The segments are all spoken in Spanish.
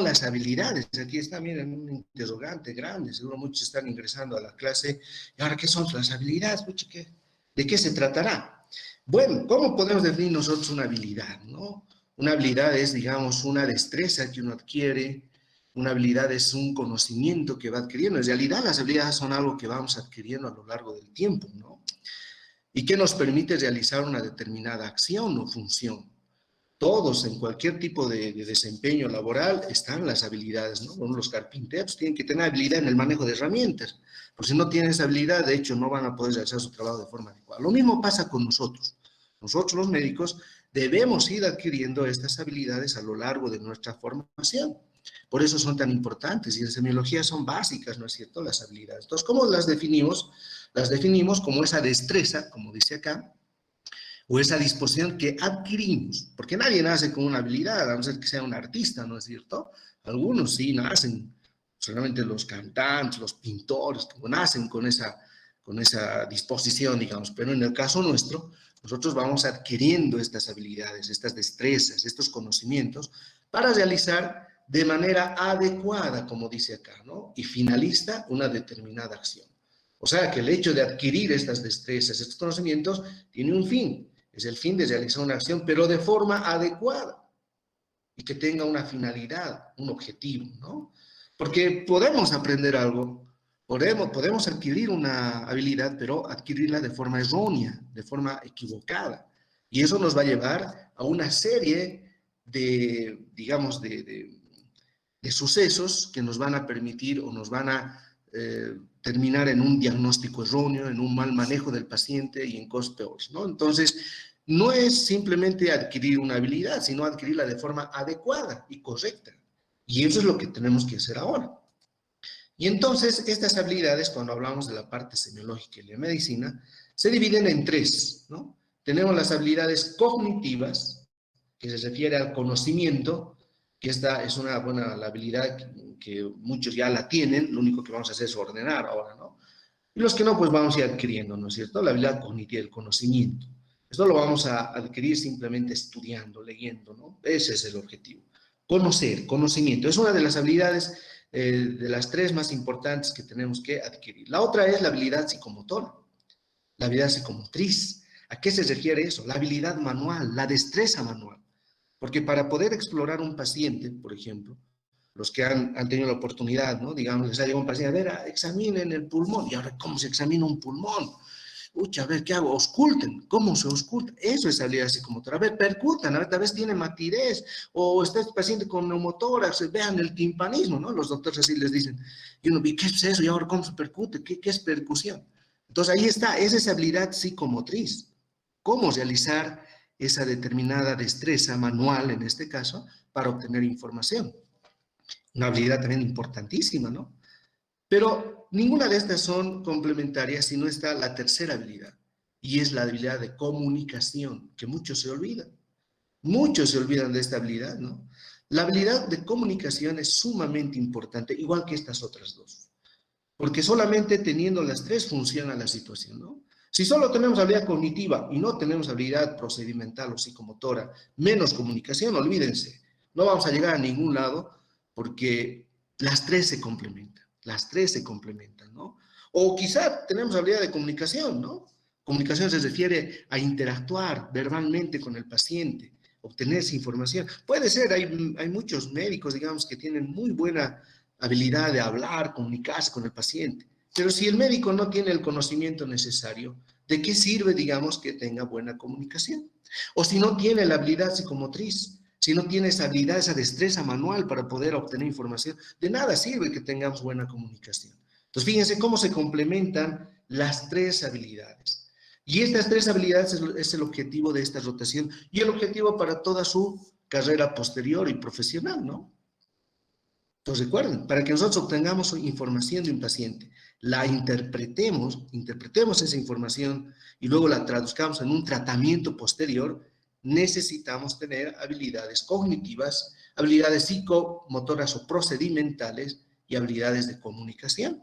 las habilidades? Aquí está, miren, un interrogante grande, seguro muchos están ingresando a la clase. ¿Y ahora qué son las habilidades? Pucha, ¿de qué se tratará? Bueno, ¿cómo podemos definir nosotros una habilidad, no? Una habilidad es, digamos, una destreza que uno adquiere, una habilidad es un conocimiento que va adquiriendo. En realidad, las habilidades son algo que vamos adquiriendo a lo largo del tiempo, ¿no? Y que nos permite realizar una determinada acción o función. Todos, en cualquier tipo de desempeño laboral, están las habilidades, ¿no? Bueno, los carpinteros tienen que tener habilidad en el manejo de herramientas, porque si no tienen esa habilidad, de hecho, no van a poder realizar su trabajo de forma adecuada. Lo mismo pasa con nosotros. Nosotros, los médicos, debemos ir adquiriendo estas habilidades a lo largo de nuestra formación. Por eso son tan importantes y en semiología son básicas, ¿no es cierto?, las habilidades. Entonces, ¿cómo las definimos? Las definimos como esa destreza, como dice acá, o esa disposición que adquirimos, porque nadie nace con una habilidad, a no ser que sea un artista, ¿no es cierto? Algunos sí nacen, solamente los cantantes, los pintores, como nacen con esa disposición, digamos, pero en el caso nuestro, nosotros vamos adquiriendo estas habilidades, estas destrezas, estos conocimientos, para realizar de manera adecuada, como dice acá, ¿no? Y finalista una determinada acción. O sea, que el hecho de adquirir estas destrezas, estos conocimientos, tiene un fin. Es el fin de realizar una acción, pero de forma adecuada y que tenga una finalidad, un objetivo, ¿no? Porque podemos aprender algo, podemos adquirir una habilidad, pero adquirirla de forma errónea, de forma equivocada. Y eso nos va a llevar a una serie de, digamos, de sucesos que nos van a permitir o nos van a terminar en un diagnóstico erróneo, en un mal manejo del paciente y en cosas peores, ¿no? Entonces, no es simplemente adquirir una habilidad, sino adquirirla de forma adecuada y correcta. Y eso es lo que tenemos que hacer ahora. Y entonces, estas habilidades, cuando hablamos de la parte semiológica y de la medicina, se dividen en tres, ¿no? Tenemos las habilidades cognitivas, que se refiere al conocimiento, que esta es una buena la habilidad que muchos ya la tienen, lo único que vamos a hacer es ordenar ahora, ¿no? Y los que no, pues vamos a ir adquiriendo, ¿no es cierto? La habilidad cognitiva, el conocimiento. Esto lo vamos a adquirir simplemente estudiando, leyendo, ¿no? Ese es el objetivo. Conocer, conocimiento. Es una de las habilidades, de las tres más importantes que tenemos que adquirir. La otra es la habilidad psicomotora, la habilidad psicomotriz. ¿A qué se refiere eso? La habilidad manual, la destreza manual. Porque para poder explorar un paciente, por ejemplo, los que han tenido la oportunidad, ¿no? Digamos, les ha llegado un paciente, a ver, examinen el pulmón. Y ahora, ¿cómo se examina un pulmón? Ucha, a ver, ¿qué hago? Ausculten. ¿Cómo se ausculta? Eso es habilidad psicomotora. A ver, percutan, a ver, tal vez tiene matidez, o está este paciente con neumotórax, vean el timpanismo, ¿no? Los doctores así les dicen, y uno, ¿qué es eso? Y ahora, ¿cómo se percute? ¿Qué es percusión? Entonces, ahí está, esa es habilidad psicomotriz. ¿Cómo realizar esa determinada destreza manual, en este caso, para obtener información? Una habilidad también importantísima, ¿no? Pero ninguna de estas son complementarias si no está la tercera habilidad, y es la habilidad de comunicación, que muchos se olvidan. Muchos se olvidan de esta habilidad, ¿no? La habilidad de comunicación es sumamente importante, igual que estas otras dos, porque solamente teniendo las tres funciona la situación, ¿no? Si solo tenemos habilidad cognitiva y no tenemos habilidad procedimental o psicomotora, menos comunicación, olvídense, no vamos a llegar a ningún lado porque las tres se complementan, ¿no? O quizá tenemos habilidad de comunicación, ¿no? Comunicación se refiere a interactuar verbalmente con el paciente, obtener esa información. Puede ser, hay muchos médicos, digamos, que tienen muy buena habilidad de hablar, comunicarse con el paciente. Pero si el médico no tiene el conocimiento necesario, ¿de qué sirve, digamos, que tenga buena comunicación? O si no tiene la habilidad psicomotriz, si no tiene esa habilidad, esa destreza manual para poder obtener información, de nada sirve que tengamos buena comunicación. Entonces, fíjense cómo se complementan las tres habilidades. Y estas tres habilidades es el objetivo de esta rotación y el objetivo para toda su carrera posterior y profesional, ¿no? Entonces recuerden, para que nosotros obtengamos información de un paciente, la interpretemos esa información y luego la traduzcamos en un tratamiento posterior, necesitamos tener habilidades cognitivas, habilidades psicomotoras o procedimentales y habilidades de comunicación,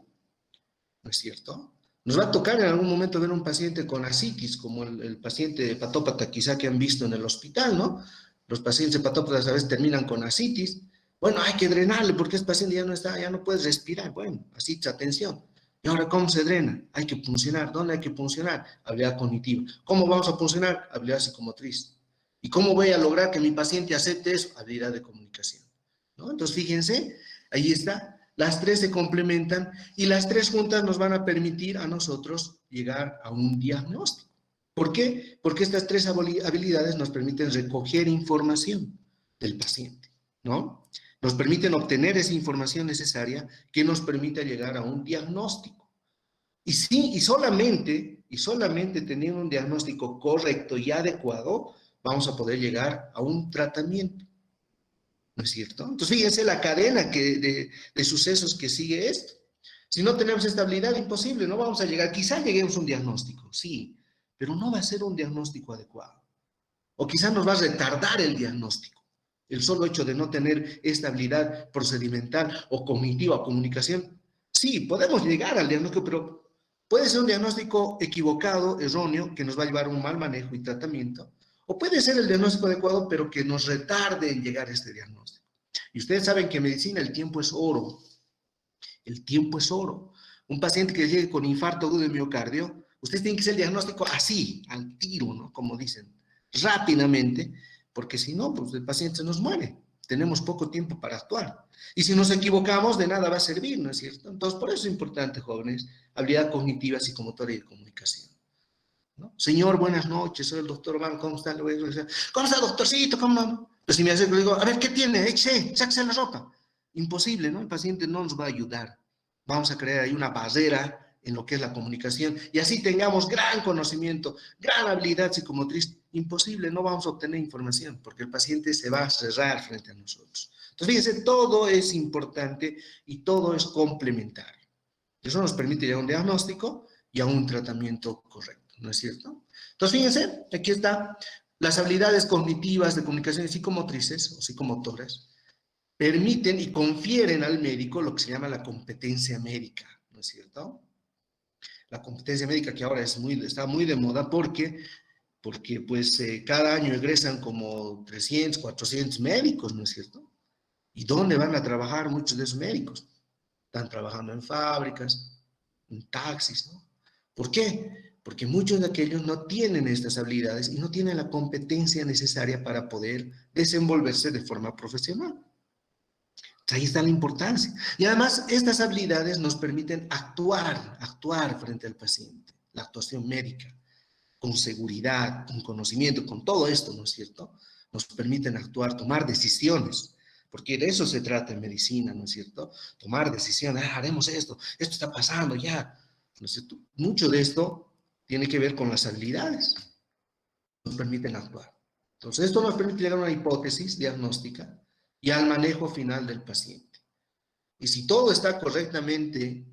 ¿no es cierto? Nos va a tocar en algún momento ver un paciente con ascitis, como el paciente hepatópata quizá que han visto en el hospital, ¿no? Los pacientes hepatópatas a veces terminan con ascitis, Bueno, hay que drenarle porque este paciente ya no está, ya no puede respirar. Bueno, así, atención. ¿Y ahora cómo se drena? Hay que funcionar. ¿Dónde hay que funcionar? Habilidad cognitiva. ¿Cómo vamos a funcionar? Habilidad psicomotriz. ¿Y cómo voy a lograr que mi paciente acepte eso? Habilidad de comunicación. ¿No? Entonces, fíjense, ahí está. Las tres se complementan y las tres juntas nos van a permitir a nosotros llegar a un diagnóstico. ¿Por qué? Porque estas tres habilidades nos permiten recoger información del paciente, ¿no? Nos permiten obtener esa información necesaria que nos permita llegar a un diagnóstico. Y sí, y solamente teniendo un diagnóstico correcto y adecuado, vamos a poder llegar a un tratamiento, ¿no es cierto? Entonces, fíjense la cadena de sucesos que sigue esto. Si no tenemos estabilidad, imposible, no vamos a llegar. Quizá lleguemos a un diagnóstico, sí, pero no va a ser un diagnóstico adecuado. O quizá nos va a retardar el diagnóstico. El solo hecho de no tener estabilidad procedimental o cognitiva o comunicación. Sí, podemos llegar al diagnóstico, pero puede ser un diagnóstico equivocado, erróneo, que nos va a llevar a un mal manejo y tratamiento. O puede ser el diagnóstico adecuado, pero que nos retarde en llegar a este diagnóstico. Y ustedes saben que en medicina el tiempo es oro. El tiempo es oro. Un paciente que llegue con infarto agudo de miocardio, ustedes tienen que hacer el diagnóstico así, al tiro, ¿no? Como dicen, rápidamente, porque si no, pues el paciente se nos muere. Tenemos poco tiempo para actuar. Y si nos equivocamos, de nada va a servir, ¿no es cierto? Entonces, por eso es importante, jóvenes, habilidad cognitiva, psicomotora y de comunicación, ¿no? Señor, buenas noches, soy el doctor Van, ¿cómo está? ¿Cómo está, doctorcito? ¿Cómo no? Pues si me acerco, le digo, a ver, ¿qué tiene? Échese, sáquese la ropa. Imposible, ¿no? El paciente no nos va a ayudar. Vamos a crear ahí una barrera en lo que es la comunicación y así tengamos gran conocimiento, gran habilidad psicomotriz. Imposible, no vamos a obtener información porque el paciente se va a cerrar frente a nosotros. Entonces, fíjense, todo es importante y todo es complementario. Eso nos permite llegar a un diagnóstico y a un tratamiento correcto, ¿no es cierto? Entonces, fíjense, aquí está, las habilidades cognitivas de comunicación psicomotrices o psicomotoras permiten y confieren al médico lo que se llama la competencia médica, ¿no es cierto? La competencia médica que ahora está muy de moda porque pues cada año egresan como 300, 400 médicos, ¿no es cierto? ¿Y dónde van a trabajar muchos de esos médicos? Están trabajando en fábricas, en taxis, ¿no? ¿Por qué? Porque muchos de aquellos no tienen estas habilidades y no tienen la competencia necesaria para poder desenvolverse de forma profesional. Ahí está la importancia. Y además, estas habilidades nos permiten actuar frente al paciente, la actuación médica, con seguridad, con conocimiento, con todo esto, ¿no es cierto? Nos permiten actuar, tomar decisiones, porque de eso se trata en medicina, ¿no es cierto? Tomar decisiones, haremos esto está pasando ya, ¿no es cierto? Mucho de esto tiene que ver con las habilidades, nos permiten actuar. Entonces, esto nos permite llegar a una hipótesis diagnóstica y al manejo final del paciente. Y si todo está correctamente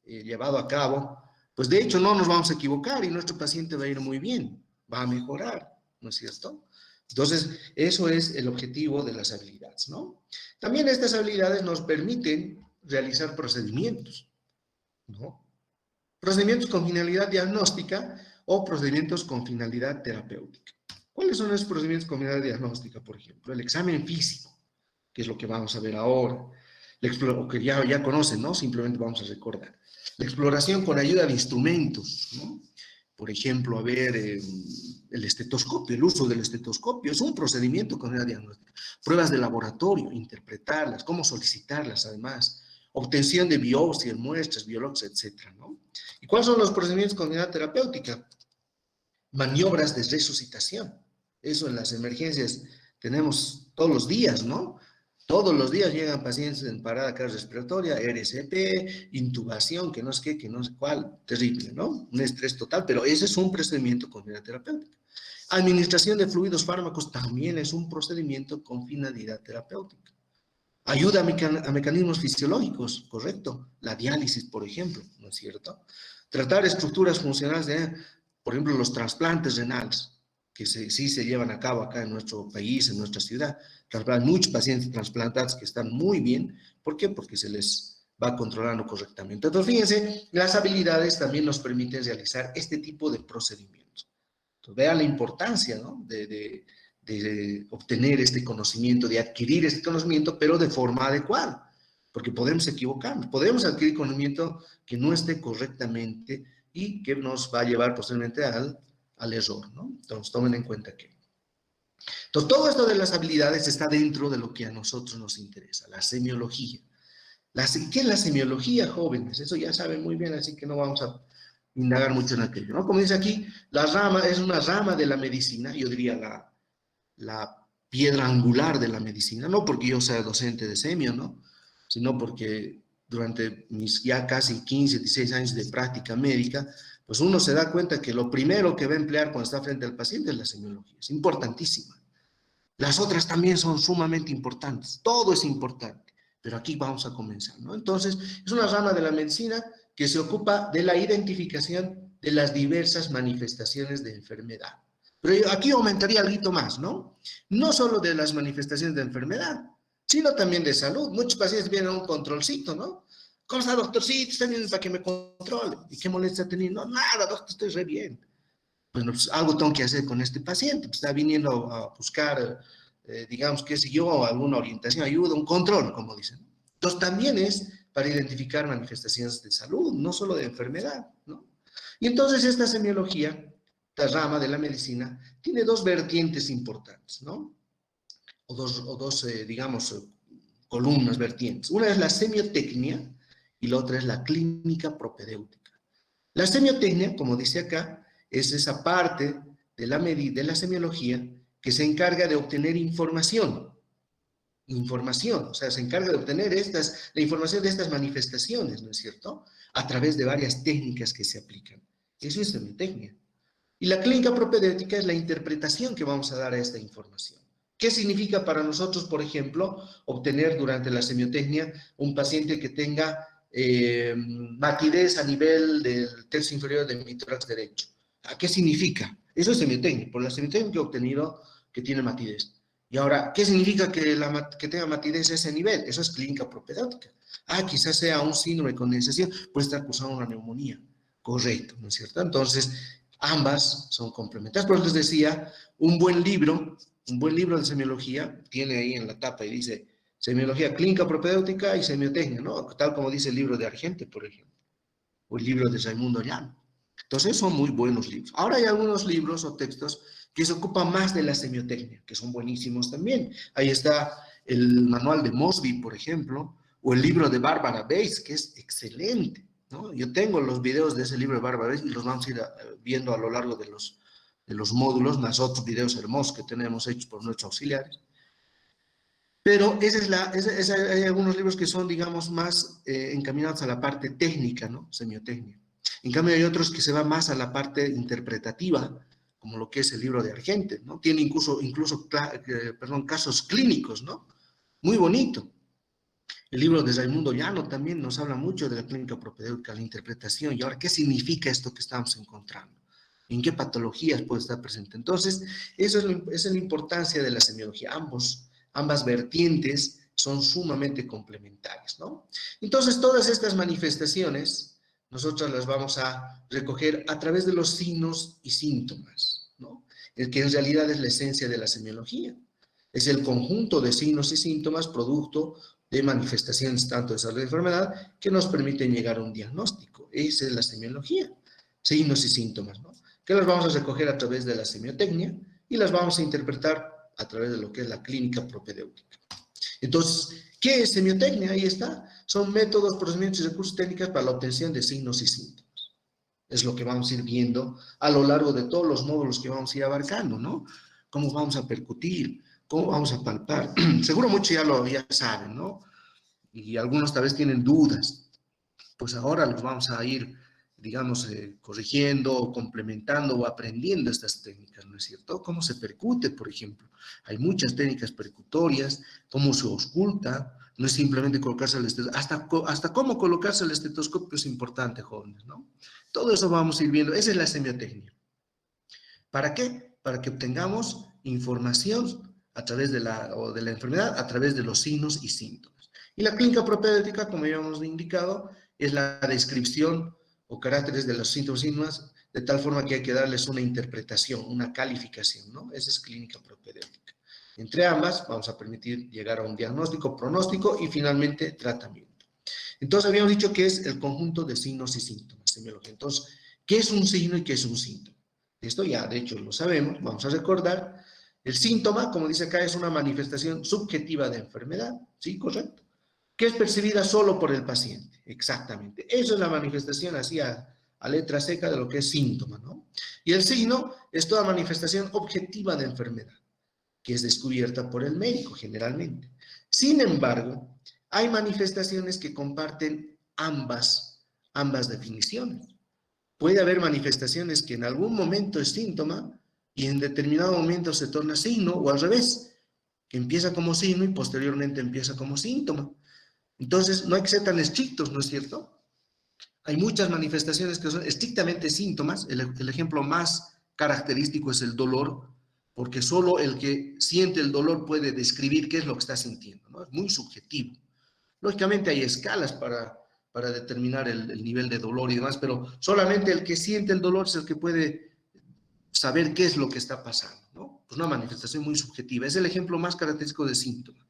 llevado a cabo, pues de hecho no nos vamos a equivocar y nuestro paciente va a ir muy bien, va a mejorar, ¿no es cierto? Entonces, eso es el objetivo de las habilidades, ¿no? También estas habilidades nos permiten realizar procedimientos, ¿no? Procedimientos con finalidad diagnóstica o procedimientos con finalidad terapéutica. ¿Cuáles son esos procedimientos con finalidad diagnóstica, por ejemplo? El examen físico, que es lo que vamos a ver ahora, o que ya conocen, ¿no? Simplemente vamos a recordar. La exploración con ayuda de instrumentos, ¿no? Por ejemplo, a ver, el estetoscopio, el uso del estetoscopio es un procedimiento con una diagnóstica. Pruebas de laboratorio, interpretarlas, cómo solicitarlas, además. Obtención de biopsias, muestras biológicas, etcétera, ¿no? ¿Y cuáles son los procedimientos con unidad terapéutica? Maniobras de resucitación. Eso en las emergencias tenemos todos los días, ¿no? Todos los días llegan pacientes en parada cardiorrespiratoria, RCP, intubación, que no sé qué, que no sé cuál, terrible, ¿no? Un estrés total, pero ese es un procedimiento con finalidad terapéutica. Administración de fluidos fármacos también es un procedimiento con finalidad terapéutica. Ayuda a mecanismos fisiológicos, correcto. La diálisis, por ejemplo, ¿no es cierto? Tratar estructuras funcionales por ejemplo, los trasplantes renales, que sí se llevan a cabo acá en nuestro país, en nuestra ciudad. Hay muchos pacientes trasplantados que están muy bien. ¿Por qué? Porque se les va controlando correctamente. Entonces, fíjense, las habilidades también nos permiten realizar este tipo de procedimientos. Entonces, vean la importancia, ¿no? de obtener este conocimiento, de adquirir este conocimiento, pero de forma adecuada, porque podemos equivocarnos, podemos adquirir conocimiento que no esté correctamente y que nos va a llevar posteriormente al error, ¿no? Entonces, tomen en cuenta que. Entonces, todo esto de las habilidades está dentro de lo que a nosotros nos interesa, la semiología. ¿Qué es la semiología, jóvenes? Eso ya saben muy bien, así que no vamos a indagar mucho en aquello, ¿no? Como dice aquí, la rama es una rama de la medicina, yo diría la piedra angular de la medicina, no porque yo sea docente de semio, ¿no? Sino porque durante mis ya casi 15, 16 años de práctica médica, pues uno se da cuenta que lo primero que va a emplear cuando está frente al paciente es la semiología, es importantísima. Las otras también son sumamente importantes, todo es importante, pero aquí vamos a comenzar, ¿no? Entonces, es una rama de la medicina que se ocupa de la identificación de las diversas manifestaciones de enfermedad. Pero aquí aumentaría algo más, ¿no? No solo de las manifestaciones de enfermedad, sino también de salud. Muchos pacientes vienen a un controlcito, ¿no? ¿Cómo está, doctorcito? Está bien para que me controle. ¿Y qué molestia ha tenido? No, nada, doctor, estoy re bien. Bueno, pues algo tengo que hacer con este paciente, pues está viniendo a buscar, digamos, qué sé yo, alguna orientación, ayuda, un control, como dicen. Entonces también es para identificar manifestaciones de salud, no solo de enfermedad, ¿no? Y entonces esta semiología, esta rama de la medicina, tiene dos vertientes importantes, ¿no? O dos digamos, columnas vertientes. Una es la semiotecnia y la otra es la clínica propedéutica. La semiotecnia, como dice acá, es esa parte de la semiología que se encarga de obtener información, o sea, se encarga de obtener la información de estas manifestaciones, ¿no es cierto? A través de varias técnicas que se aplican. Eso es semiotecnia. Y la clínica propedéutica es la interpretación que vamos a dar a esta información. ¿Qué significa para nosotros, por ejemplo, obtener durante la semiotecnia un paciente que tenga matidez a nivel del tercio inferior de mi tórax derecho? ¿A qué significa? Eso es semiotecnia, por la semiotecnia que he obtenido que tiene matidez. Y ahora, ¿qué significa que tenga matidez a ese nivel? Eso es clínica propedéutica. Quizás sea un síndrome de condensación, puede estar cursando una neumonía. Correcto, ¿no es cierto? Entonces, ambas son complementarias. Por eso les decía, un buen libro de semiología, tiene ahí en la tapa y dice semiología clínica propedéutica y semiotecnia, ¿no? Tal como dice el libro de Argente, por ejemplo, o el libro de Raimundo Llano. Entonces son muy buenos libros. Ahora hay algunos libros o textos que se ocupan más de la semiotecnia, que son buenísimos también. Ahí está el manual de Mosby, por ejemplo, o el libro de Barbara Bates, que es excelente, ¿no? Yo tengo los videos de ese libro de Barbara Bates y los vamos a ir viendo a lo largo de los módulos, más otros videos hermosos que tenemos hechos por nuestros auxiliares. Pero hay algunos libros que son, digamos, más encaminados a la parte técnica, ¿no? Semiotecnia. En cambio, hay otros que se van más a la parte interpretativa, como lo que es el libro de Argente, ¿no? Tiene incluso casos clínicos, ¿no? Muy bonito. El libro de Raimundo Llano también nos habla mucho de la clínica propedéutica, la interpretación, y ahora, ¿qué significa esto que estamos encontrando? ¿En qué patologías puede estar presente? Entonces, esa es la importancia de la semiología. Ambas vertientes son sumamente complementarias, ¿no? Entonces, todas estas manifestaciones, nosotros las vamos a recoger a través de los signos y síntomas, ¿no? El que en realidad es la esencia de la semiología. Es el conjunto de signos y síntomas producto de manifestaciones tanto de salud y enfermedad que nos permiten llegar a un diagnóstico. Esa es la semiología, signos y síntomas, ¿no? Que las vamos a recoger a través de la semiotecnia y las vamos a interpretar a través de lo que es la clínica propedéutica. Entonces, ¿qué es semiotecnia? Ahí está. Son métodos, procedimientos y recursos técnicos para la obtención de signos y síntomas. Es lo que vamos a ir viendo a lo largo de todos los módulos que vamos a ir abarcando, ¿no? Cómo vamos a percutir, cómo vamos a palpar. Seguro muchos ya saben, ¿no? Y algunos tal vez tienen dudas. Pues ahora los vamos a ir, digamos, corrigiendo o complementando o aprendiendo estas técnicas, ¿no es cierto? Cómo se percute, por ejemplo. Hay muchas técnicas percutorias, cómo se ausculta, no es simplemente colocarse el estetoscopio, hasta cómo colocarse el estetoscopio es importante, jóvenes, ¿no? Todo eso vamos a ir viendo, esa es la semiotecnia. ¿Para qué? Para que obtengamos información a través de la enfermedad, a través de los signos y síntomas. Y la clínica propedéutica, como ya hemos indicado, es la descripción o caracteres de los síntomas de tal forma que hay que darles una interpretación, una calificación, ¿no? Esa es clínica propedéutica. Entre ambas vamos a permitir llegar a un diagnóstico, pronóstico y finalmente tratamiento. Entonces habíamos dicho que es el conjunto de signos y síntomas, semiología. Entonces, ¿qué es un signo y qué es un síntoma? Esto ya, de hecho, lo sabemos, vamos a recordar. El síntoma, como dice acá, es una manifestación subjetiva de enfermedad, ¿sí? Correcto. Que es percibida solo por el paciente, exactamente. Eso es la manifestación así a letra seca de lo que es síntoma, ¿no? Y el signo es toda manifestación objetiva de enfermedad, que es descubierta por el médico generalmente. Sin embargo, hay manifestaciones que comparten ambas definiciones. Puede haber manifestaciones que en algún momento es síntoma y en determinado momento se torna signo, o al revés, que empieza como signo y posteriormente empieza como síntoma. Entonces, no hay que ser tan estrictos, ¿no es cierto? Hay muchas manifestaciones que son estrictamente síntomas. El ejemplo más característico es el dolor, porque solo el que siente el dolor puede describir qué es lo que está sintiendo, ¿no? Es muy subjetivo. Lógicamente hay escalas para determinar el nivel de dolor y demás, pero solamente el que siente el dolor es el que puede saber qué es lo que está pasando, ¿no? Pues una manifestación muy subjetiva. Es el ejemplo más característico de síntoma.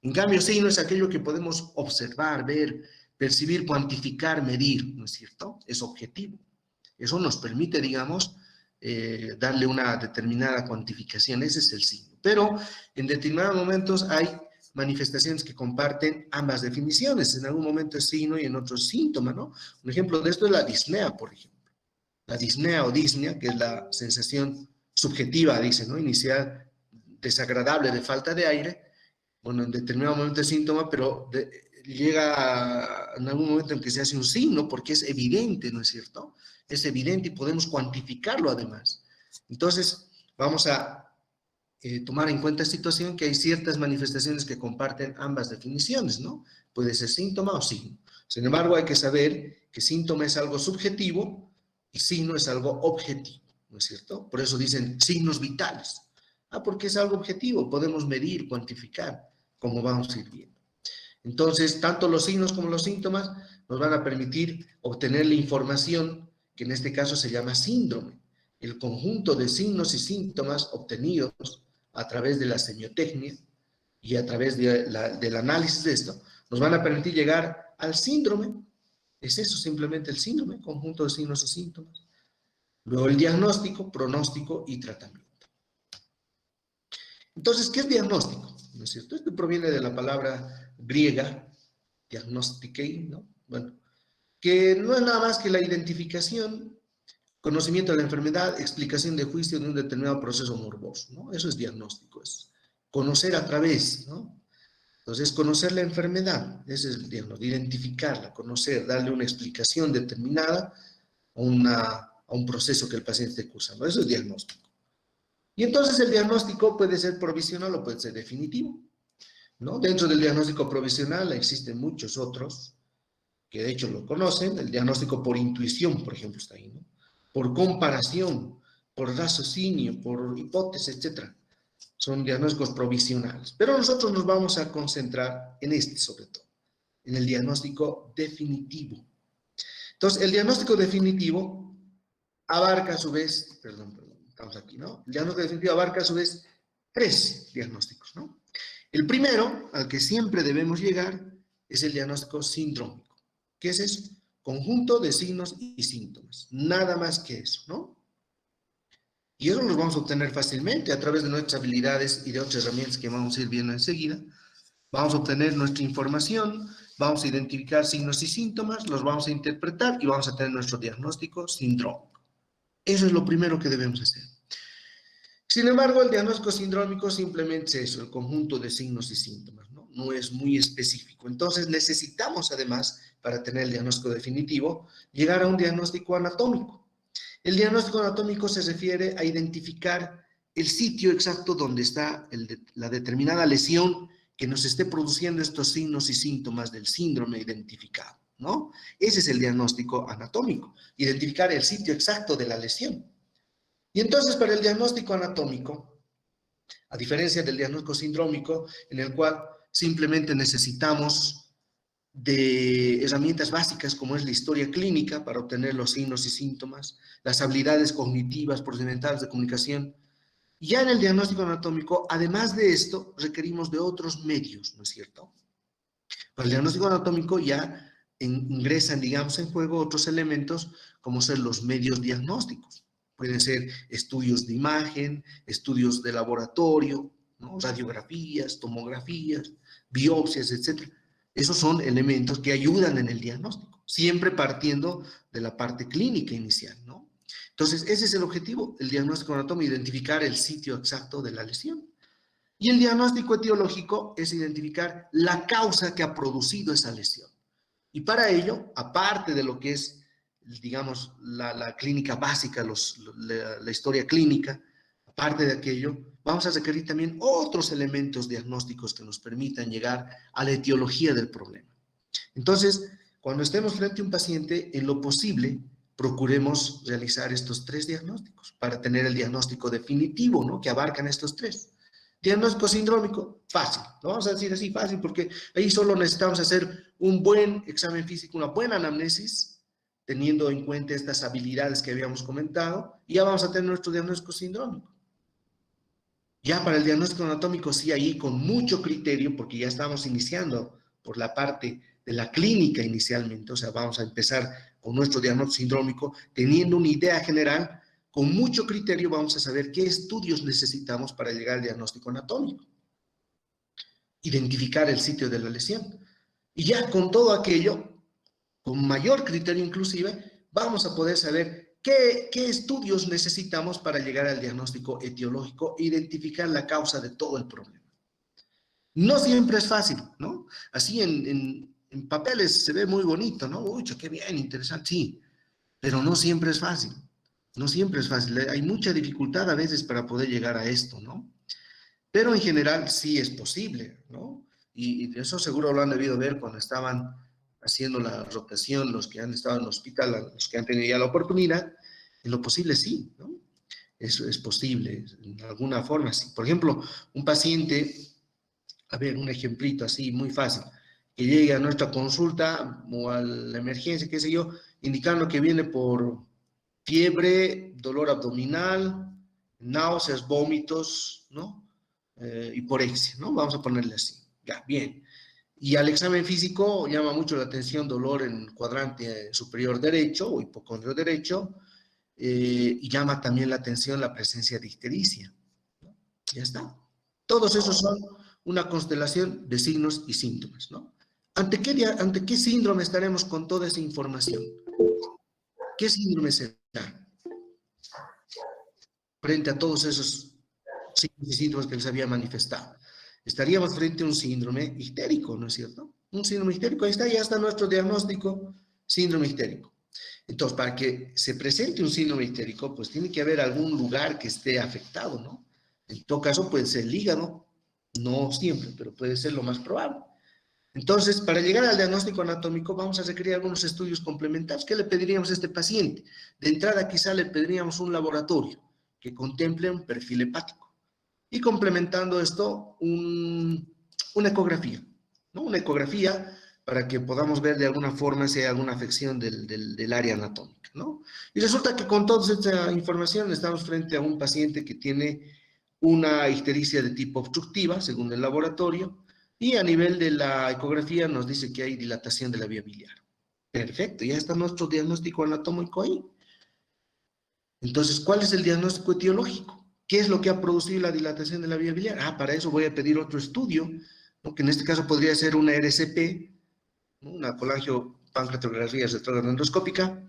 En cambio, signo es aquello que podemos observar, ver, percibir, cuantificar, medir, ¿no es cierto? Es objetivo. Eso nos permite, digamos, darle una determinada cuantificación. Ese es el signo. Pero en determinados momentos hay manifestaciones que comparten ambas definiciones. En algún momento es signo y en otro es síntoma, ¿no? Un ejemplo de esto es la disnea, por ejemplo. La disnea o disnea, que es la sensación subjetiva, dice, ¿no? Inicial, desagradable de falta de aire. Bueno, en determinado momento es síntoma, pero en algún momento en que se hace un signo, porque es evidente, ¿no es cierto? Es evidente y podemos cuantificarlo además. Entonces, vamos a tomar en cuenta esta situación que hay ciertas manifestaciones que comparten ambas definiciones, ¿no? Puede ser síntoma o signo. Sin embargo, hay que saber que síntoma es algo subjetivo y signo es algo objetivo, ¿no es cierto? Por eso dicen signos vitales. Ah, porque es algo objetivo, podemos medir, cuantificar, como vamos a ir viendo. Entonces, tanto los signos como los síntomas nos van a permitir obtener la información que en este caso se llama síndrome. El conjunto de signos y síntomas obtenidos a través de la semiotecnia y a través del análisis de esto, nos van a permitir llegar al síndrome. Es eso simplemente el síndrome, conjunto de signos y síntomas. Luego el diagnóstico, pronóstico y tratamiento. Entonces, ¿qué es diagnóstico? ¿No es cierto? Esto proviene de la palabra griega, diagnostikei, ¿no? Bueno, que no es nada más que la identificación, conocimiento de la enfermedad, explicación de juicio de un determinado proceso morboso, ¿no? Eso es diagnóstico, es conocer a través, ¿no? Entonces, conocer la enfermedad, ese es el diagnóstico, identificarla, conocer, darle una explicación determinada a un proceso que el paciente esté cursando. Eso es diagnóstico. Y entonces el diagnóstico puede ser provisional o puede ser definitivo, ¿no? Dentro del diagnóstico provisional existen muchos otros que de hecho lo conocen. El diagnóstico por intuición, por ejemplo, está ahí, ¿no? Por comparación, por raciocinio, por hipótesis, etc. Son diagnósticos provisionales. Pero nosotros nos vamos a concentrar en este, sobre todo, en el diagnóstico definitivo. Entonces, el diagnóstico definitivo abarca a su vez, perdón, estamos aquí, ¿no? El diagnóstico definitivo abarca a su vez tres diagnósticos, ¿no? El primero, al que siempre debemos llegar, es el diagnóstico sindrómico. ¿Qué es eso? Conjunto de signos y síntomas. Nada más que eso, ¿no? Y eso lo vamos a obtener fácilmente a través de nuestras habilidades y de otras herramientas que vamos a ir viendo enseguida. Vamos a obtener nuestra información, vamos a identificar signos y síntomas, los vamos a interpretar y vamos a tener nuestro diagnóstico sindrómico. Eso es lo primero que debemos hacer. Sin embargo, el diagnóstico sindrómico simplemente es eso, el conjunto de signos y síntomas, ¿no? No es muy específico. Entonces necesitamos además, para tener el diagnóstico definitivo, llegar a un diagnóstico anatómico. El diagnóstico anatómico se refiere a identificar el sitio exacto donde está la determinada lesión que nos esté produciendo estos signos y síntomas del síndrome identificado, ¿no? Ese es el diagnóstico anatómico, identificar el sitio exacto de la lesión. Y entonces, para el diagnóstico anatómico, a diferencia del diagnóstico sindrómico, en el cual simplemente necesitamos de herramientas básicas como es la historia clínica para obtener los signos y síntomas, las habilidades cognitivas procedimentales de comunicación. Ya en el diagnóstico anatómico, además de esto, requerimos de otros medios, ¿no es cierto? Para el diagnóstico anatómico ya ingresan, digamos, en juego otros elementos como ser los medios diagnósticos. Pueden ser estudios de imagen, estudios de laboratorio, ¿no? Radiografías, tomografías, biopsias, etcétera. Esos son elementos que ayudan en el diagnóstico, siempre partiendo de la parte clínica inicial, ¿no? Entonces, ese es el objetivo, el diagnóstico anatómico, identificar el sitio exacto de la lesión. Y el diagnóstico etiológico es identificar la causa que ha producido esa lesión. Y para ello, aparte de lo que es, digamos, la clínica básica, la historia clínica, aparte de aquello, vamos a requerir también otros elementos diagnósticos que nos permitan llegar a la etiología del problema. Entonces, cuando estemos frente a un paciente, en lo posible, procuremos realizar estos 3 diagnósticos para tener el diagnóstico definitivo, ¿no? Que abarcan estos 3. Diagnóstico sindrómico, fácil, lo vamos a decir así, fácil, porque ahí solo necesitamos hacer un buen examen físico, una buena anamnesis, teniendo en cuenta estas habilidades que habíamos comentado, y ya vamos a tener nuestro diagnóstico sindrómico. Ya para el diagnóstico anatómico, sí, ahí con mucho criterio, porque ya estamos iniciando por la parte de la clínica inicialmente, o sea, vamos a empezar con nuestro diagnóstico sindrómico, teniendo una idea general, con mucho criterio vamos a saber qué estudios necesitamos para llegar al diagnóstico anatómico, identificar el sitio de la lesión. Y ya con todo aquello, con mayor criterio inclusive, vamos a poder saber qué estudios necesitamos para llegar al diagnóstico etiológico e identificar la causa de todo el problema. No siempre es fácil, ¿no? Así en papeles se ve muy bonito, ¿no? Uy, qué bien, interesante, sí, pero no siempre es fácil. No siempre es fácil. Hay mucha dificultad a veces para poder llegar a esto, ¿no? Pero en general sí es posible, ¿no? Y eso seguro lo han debido ver cuando estaban haciendo la rotación, los que han estado en el hospital, los que han tenido ya la oportunidad, en lo posible sí, ¿no? Eso es posible, en alguna forma sí. Por ejemplo, un paciente, a ver, un ejemplito así, muy fácil, que llegue a nuestra consulta o a la emergencia, qué sé yo, indicando que viene por fiebre, dolor abdominal, náuseas, vómitos, ¿no? Hiporexia, ¿no? Vamos a ponerle así. Ya, bien. Y al examen físico llama mucho la atención dolor en el cuadrante superior derecho o hipocondrio derecho, y llama también la atención la presencia de ictericia, ¿no? Ya está. Todos esos son una constelación de signos y síntomas, ¿no? ¿Ante qué síndrome estaremos con toda esa información? ¿Qué síndrome será? Frente a todos esos signos y síntomas que les había manifestado. Estaríamos frente a un síndrome histérico, ¿no es cierto? Un síndrome histérico, ahí está, ya está nuestro diagnóstico, síndrome histérico. Entonces, para que se presente un síndrome histérico, pues tiene que haber algún lugar que esté afectado, ¿no? En todo caso, puede ser el hígado, no siempre, pero puede ser lo más probable. Entonces, para llegar al diagnóstico anatómico, vamos a requerir algunos estudios complementarios. ¿Qué le pediríamos a este paciente? De entrada, quizá le pediríamos un laboratorio que contemple un perfil hepático. Y complementando esto, una ecografía, ¿no? Una ecografía para que podamos ver de alguna forma si hay alguna afección del área anatómica, ¿no? Y resulta que con toda esta información estamos frente a un paciente que tiene una ictericia de tipo obstructiva, según el laboratorio, y a nivel de la ecografía nos dice que hay dilatación de la vía biliar. Perfecto, ya está nuestro diagnóstico anatómico ahí. Entonces, ¿cuál es el diagnóstico etiológico? ¿Qué es lo que ha producido la dilatación de la vía biliar? Ah, para eso voy a pedir otro estudio, ¿no? Que en este caso podría ser una RCP, ¿no? Una colangiopancreatografía retrógrada endoscópica,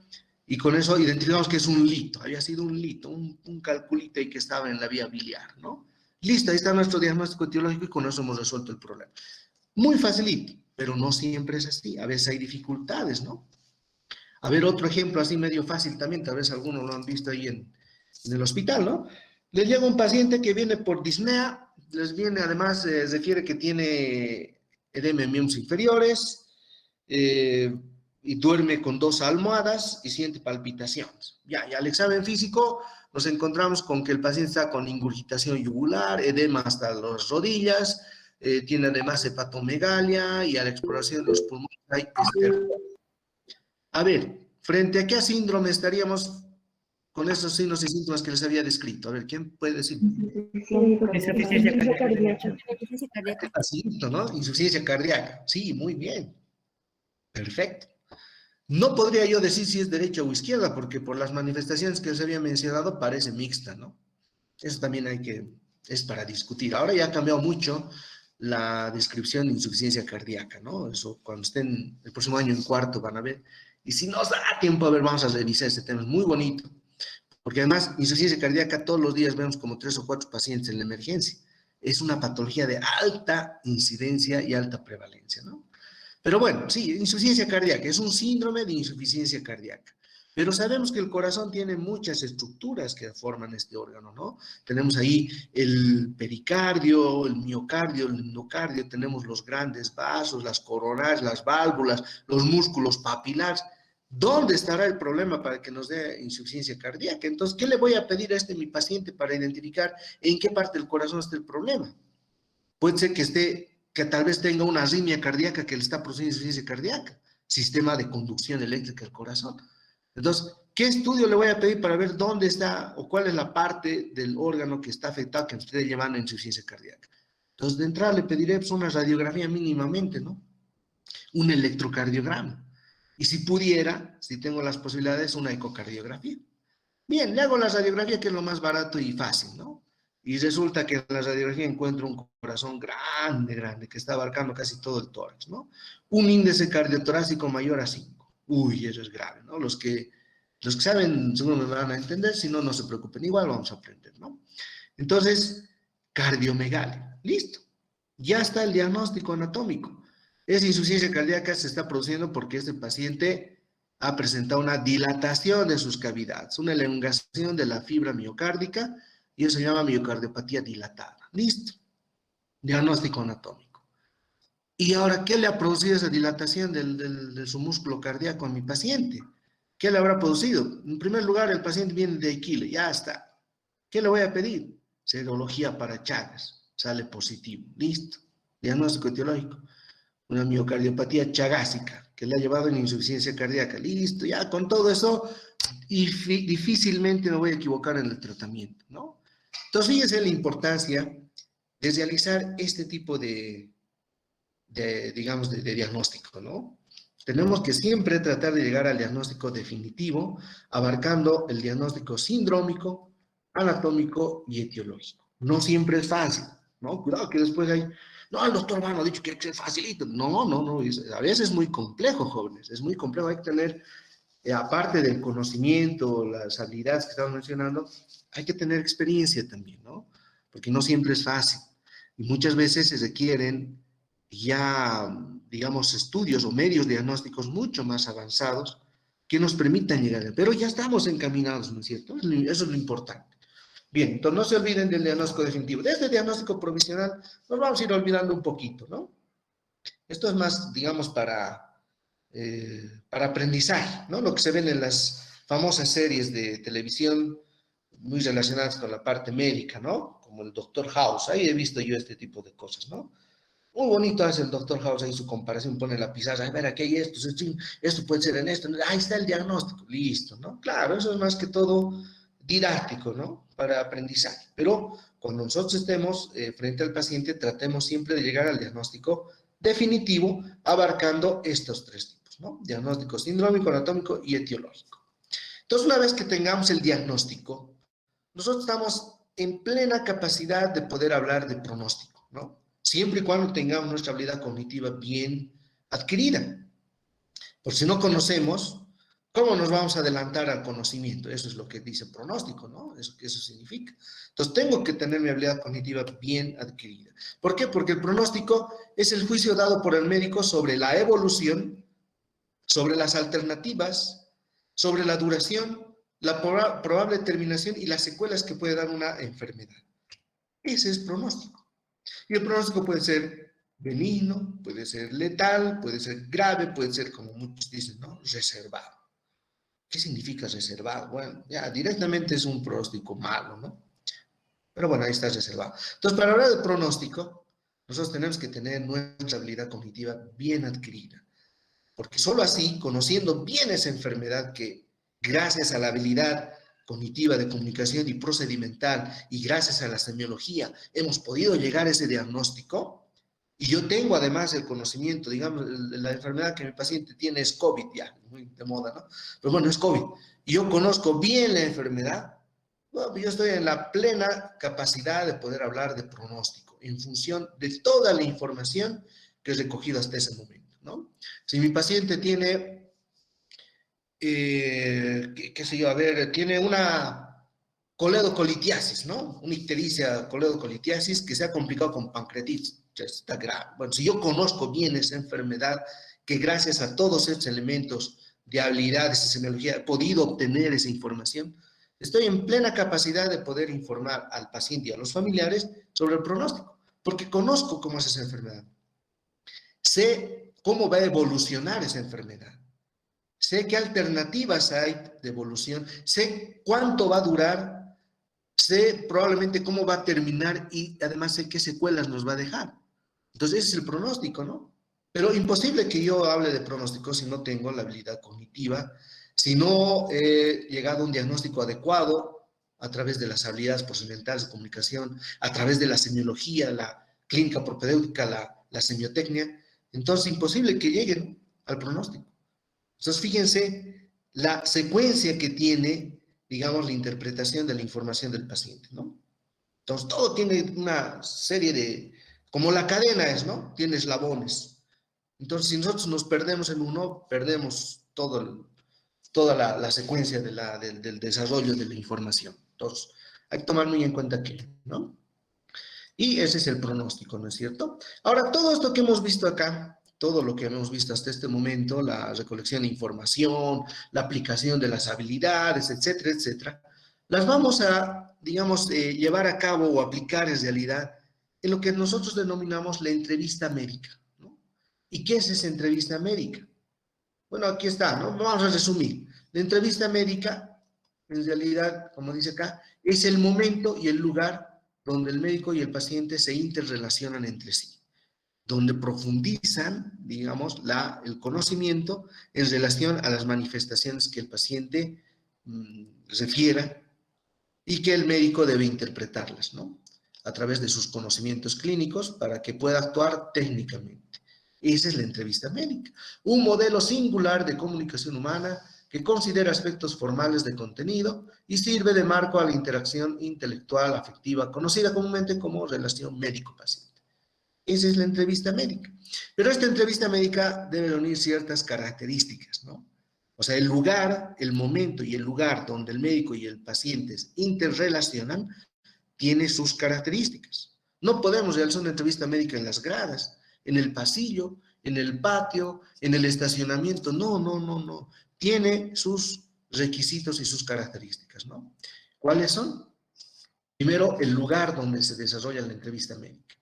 y con eso identificamos que es un lito, había sido un lito, un calculito ahí que estaba en la vía biliar, ¿no? Listo, ahí está nuestro diagnóstico etiológico y con eso hemos resuelto el problema. Muy facilito, pero no siempre es así, a veces hay dificultades, ¿no? A ver, otro ejemplo así medio fácil también, tal vez algunos lo han visto ahí en el hospital, ¿no? Les llega un paciente que viene por disnea, les viene además, refiere que tiene edema en miembros inferiores, y duerme con 2 almohadas y siente palpitaciones. Ya, y al examen físico nos encontramos con que el paciente está con ingurgitación yugular, edema hasta las rodillas, tiene además hepatomegalia y a la exploración de los pulmones hay A ver, ¿frente a qué síndrome estaríamos con esos signos y síntomas que les había descrito? A ver, ¿quién puede decir? Insuficiencia cardíaca. Facilito, ¿no? Insuficiencia cardíaca. Sí, muy bien. Perfecto. No podría yo decir si es derecha o izquierda, porque por las manifestaciones que les había mencionado parece mixta, ¿no? Eso también es para discutir. Ahora ya ha cambiado mucho la descripción de insuficiencia cardíaca, ¿no? Eso cuando estén el próximo año en cuarto van a ver. Y si nos da tiempo, a ver, vamos a revisar este tema, es muy bonito. Porque además, insuficiencia cardíaca, todos los días vemos como 3 o 4 pacientes en la emergencia. Es una patología de alta incidencia y alta prevalencia, ¿no? Pero bueno, sí, insuficiencia cardíaca, es un síndrome de insuficiencia cardíaca. Pero sabemos que el corazón tiene muchas estructuras que forman este órgano, ¿no? Tenemos ahí el pericardio, el miocardio, el endocardio, tenemos los grandes vasos, las coronarias, las válvulas, los músculos papilares. ¿Dónde estará el problema para que nos dé insuficiencia cardíaca? Entonces, ¿qué le voy a pedir a mi paciente para identificar en qué parte del corazón está el problema? Puede ser que tal vez tenga una arritmia cardíaca que le está produciendo insuficiencia cardíaca, sistema de conducción eléctrica del corazón. Entonces, ¿qué estudio le voy a pedir para ver dónde está o cuál es la parte del órgano que está afectado que me esté llevando a insuficiencia cardíaca? Entonces, de entrada le pediré pues, una radiografía mínimamente, ¿no? Un electrocardiograma. Y si pudiera, si tengo las posibilidades, una ecocardiografía. Bien, le hago la radiografía, que es lo más barato y fácil, ¿no? Y resulta que en la radiografía encuentro un corazón grande, grande, que está abarcando casi todo el tórax, ¿no? Un índice cardiotorácico mayor a 5. Uy, eso es grave, ¿no? Los que saben seguro me van a entender, si no, no se preocupen, igual vamos a aprender, ¿no? Entonces, cardiomegalia, listo. Ya está el diagnóstico anatómico. Esa insuficiencia cardíaca se está produciendo porque este paciente ha presentado una dilatación de sus cavidades, una elongación de la fibra miocárdica, y eso se llama miocardiopatía dilatada. Listo. Diagnóstico anatómico. Y ahora, ¿qué le ha producido esa dilatación de su músculo cardíaco a mi paciente? ¿Qué le habrá producido? En primer lugar, el paciente viene de Aquile, ya está. ¿Qué le voy a pedir? Serología para Chagas, sale positivo. Listo. Diagnóstico etiológico. Una miocardiopatía chagásica que le ha llevado a una insuficiencia cardíaca. Listo, ya con todo eso, y difícilmente me voy a equivocar en el tratamiento, ¿no? Entonces, fíjense la importancia de realizar este tipo digamos, de diagnóstico, ¿no? Tenemos que siempre tratar de llegar al diagnóstico definitivo, abarcando el diagnóstico sindrómico, anatómico y etiológico. No siempre es fácil, ¿no? Cuidado que después hay, no, el doctor Vano ha dicho que es facilito. No, no, no, a veces es muy complejo, jóvenes, es muy complejo, hay que tener, aparte del conocimiento, las habilidades que estamos mencionando, hay que tener experiencia también, ¿no? Porque no siempre es fácil. Y muchas veces se requieren ya, digamos, estudios o medios diagnósticos mucho más avanzados que nos permitan llegar. Pero ya estamos encaminados, ¿no es cierto? Eso es lo importante. Bien, entonces no se olviden del diagnóstico definitivo. De este diagnóstico provisional nos vamos a ir olvidando un poquito, ¿no? Esto es más, digamos, para aprendizaje, ¿no? Lo que se ven en las famosas series de televisión muy relacionadas con la parte médica, ¿no? Como el Doctor House, ahí he visto yo este tipo de cosas, ¿no? Muy bonito hace el doctor House ahí su comparación, pone la pizarra, a ver, aquí hay esto puede ser en esto, ahí está el diagnóstico, listo, ¿no? Claro, eso es más que todo didáctico, ¿no? Para aprendizaje. Pero cuando nosotros estemos frente al paciente, tratemos siempre de llegar al diagnóstico definitivo, abarcando estos 3 tipos, ¿no? Diagnóstico sindrómico, anatómico y etiológico. Entonces, una vez que tengamos el diagnóstico, nosotros estamos en plena capacidad de poder hablar de pronóstico, ¿no? Siempre y cuando tengamos nuestra habilidad cognitiva bien adquirida. Por si no conocemos, ¿cómo nos vamos a adelantar al conocimiento? Eso es lo que dice pronóstico, ¿no? Eso significa. Entonces, tengo que tener mi habilidad cognitiva bien adquirida. ¿Por qué? Porque el pronóstico es el juicio dado por el médico sobre la evolución, sobre las alternativas, sobre la duración, la probable terminación y las secuelas que puede dar una enfermedad. Ese es pronóstico. Y el pronóstico puede ser benigno, puede ser letal, puede ser grave, puede ser, como muchos dicen, ¿no? Reservado. ¿Qué significa reservado? Bueno, ya directamente es un pronóstico malo, ¿no? Pero bueno, ahí está reservado. Entonces, para hablar de pronóstico, nosotros tenemos que tener nuestra habilidad cognitiva bien adquirida, porque solo así, conociendo bien esa enfermedad que gracias a la habilidad cognitiva de comunicación y procedimental y gracias a la semiología hemos podido llegar a ese diagnóstico, y yo tengo además el conocimiento, digamos, la enfermedad que mi paciente tiene es COVID, ya, muy de moda, ¿no? Pero bueno, es COVID, y yo conozco bien la enfermedad, bueno, yo estoy en la plena capacidad de poder hablar de pronóstico en función de toda la información que he recogido hasta ese momento, ¿no? Si mi paciente tiene, qué sé yo, a ver, tiene una coledocolitiasis, ¿no? Una ictericia coledocolitiasis que se ha complicado con pancreatitis, ya está grave. Bueno, si yo conozco bien esa enfermedad, que gracias a todos estos elementos de habilidades y semiología he podido obtener esa información, estoy en plena capacidad de poder informar al paciente y a los familiares sobre el pronóstico, porque conozco cómo es esa enfermedad. Sé cómo va a evolucionar esa enfermedad. Sé qué alternativas hay de evolución. Sé cuánto va a durar. Sé probablemente cómo va a terminar y además sé qué secuelas nos va a dejar. Entonces ese es el pronóstico, ¿no? Pero imposible que yo hable de pronóstico si no tengo la habilidad cognitiva, si no he llegado a un diagnóstico adecuado a través de las habilidades procedimentales de comunicación, a través de la semiología, la clínica propedéutica, la semiotecnia. Entonces imposible que lleguen al pronóstico. Entonces, fíjense la secuencia que tiene, digamos, la interpretación de la información del paciente, ¿no? Entonces, todo tiene una serie de, como la cadena es, ¿no? Tiene eslabones. Entonces, si nosotros nos perdemos en uno, perdemos toda la secuencia del desarrollo de la información. Entonces, hay que tomar muy en cuenta que, ¿no? Y ese es el pronóstico, ¿no es cierto? Ahora, todo esto que hemos visto acá, todo lo que hemos visto hasta este momento, la recolección de información, la aplicación de las habilidades, etcétera, etcétera, las vamos a, digamos, llevar a cabo o aplicar en realidad en lo que nosotros denominamos la entrevista médica, ¿no? ¿Y qué es esa entrevista médica? Bueno, aquí está, ¿no? Vamos a resumir. La entrevista médica, en realidad, como dice acá, es el momento y el lugar donde el médico y el paciente se interrelacionan entre sí, donde profundizan, digamos, el conocimiento en relación a las manifestaciones que el paciente refiera y que el médico debe interpretarlas, ¿no? A través de sus conocimientos clínicos para que pueda actuar técnicamente. Esa es la entrevista médica. Un modelo singular de comunicación humana que considera aspectos formales de contenido y sirve de marco a la interacción intelectual afectiva, conocida comúnmente como relación médico-paciente. Esa es la entrevista médica. Pero esta entrevista médica debe reunir ciertas características, ¿no? O sea, el lugar, el momento y el lugar donde el médico y el paciente se interrelacionan tiene sus características. No podemos realizar una entrevista médica en las gradas, en el pasillo, en el patio, en el estacionamiento. No, no, no, no. Tiene sus requisitos y sus características, ¿no? ¿Cuáles son? Primero, el lugar donde se desarrolla la entrevista médica.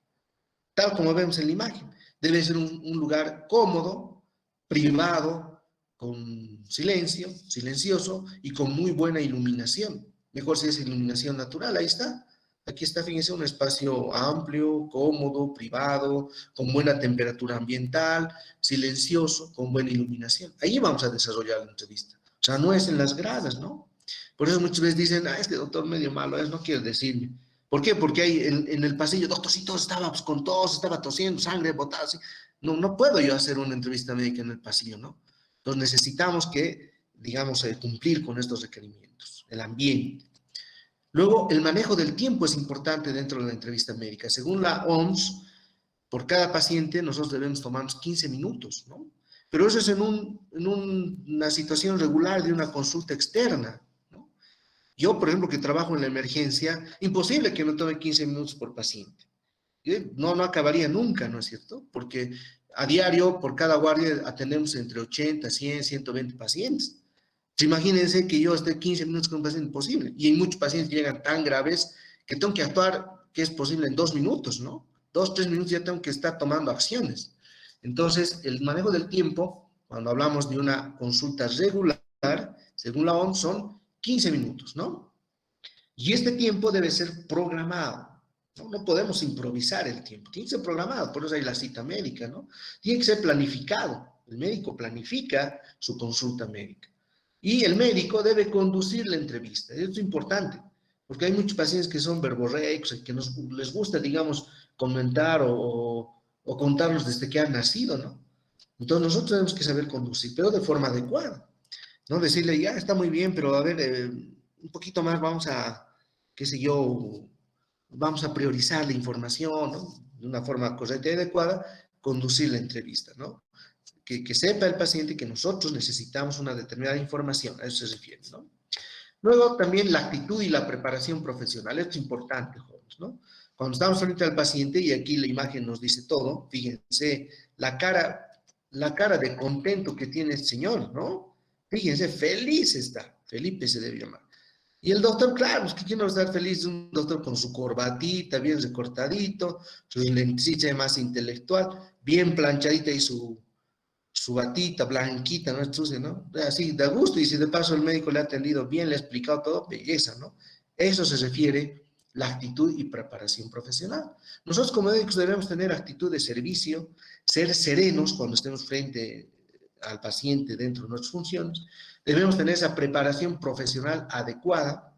Tal como vemos en la imagen. Debe ser un lugar cómodo, privado, con silencio, silencioso y con muy buena iluminación. Mejor si es iluminación natural, ahí está. Aquí está, fíjense, un espacio amplio, cómodo, privado, con buena temperatura ambiental, silencioso, con buena iluminación. Ahí vamos a desarrollar la entrevista. O sea, no es en las gradas, ¿no? Por eso muchas veces dicen, este doctor medio malo es, no quiere decirme. ¿Por qué? Porque ahí en el pasillo, doctorcito estaba pues, con tos, estaba tosiendo, sangre botada, así. No, no puedo yo hacer una entrevista médica en el pasillo, ¿no? Entonces necesitamos que, digamos, cumplir con estos requerimientos, el ambiente. Luego, el manejo del tiempo es importante dentro de la entrevista médica. Según la OMS, por cada paciente nosotros debemos tomarnos 15 minutos, ¿no? Pero eso es una situación regular de una consulta externa, ¿no? Yo, por ejemplo, que trabajo en la emergencia, imposible que me tome 15 minutos por paciente. No, no acabaría nunca, ¿no es cierto? Porque a diario, por cada guardia, atendemos entre 80, 100, 120 pacientes. Imagínense que yo esté 15 minutos con un paciente, imposible. Y hay muchos pacientes que llegan tan graves que tengo que actuar, que es posible en 2 minutos, ¿no? 2, 3 minutos ya tengo que estar tomando acciones. Entonces, el manejo del tiempo, cuando hablamos de una consulta regular, según la OMS, son 15 minutos, ¿no? Y este tiempo debe ser programado. ¿no? No podemos improvisar el tiempo, tiene que ser programado, por eso hay la cita médica, ¿no? Tiene que ser planificado, el médico planifica su consulta médica. Y el médico debe conducir la entrevista, eso es importante, porque hay muchos pacientes que son verborreicos, que les gusta, digamos, comentar o contarnos desde que han nacido, ¿no? Entonces nosotros tenemos que saber conducir, pero de forma adecuada, ¿no? Decirle, ya está muy bien, pero a ver, un poquito más vamos a, qué sé yo, vamos a priorizar la información, ¿no? De una forma correcta y adecuada, conducir la entrevista, ¿no? Que sepa el paciente que nosotros necesitamos una determinada información, a eso se refiere, ¿no? Luego también la actitud y la preparación profesional, esto es importante, jóvenes, ¿no? Cuando estamos frente al paciente, y aquí la imagen nos dice todo, fíjense, la cara de contento que tiene el señor, ¿no? Fíjense, feliz está, Felipe se debe llamar. Y el doctor, claro, es que quién no va a estar feliz, un doctor con su corbatita, bien recortadito, su lentecita más intelectual, bien planchadita y su batita blanquita, no es sucia, ¿no? Así, da gusto, y si de paso el médico le ha atendido bien, le ha explicado todo, belleza, ¿no? Eso se refiere la actitud y preparación profesional. Nosotros como médicos debemos tener actitud de servicio, ser serenos cuando estemos frente al paciente dentro de nuestras funciones, debemos tener esa preparación profesional adecuada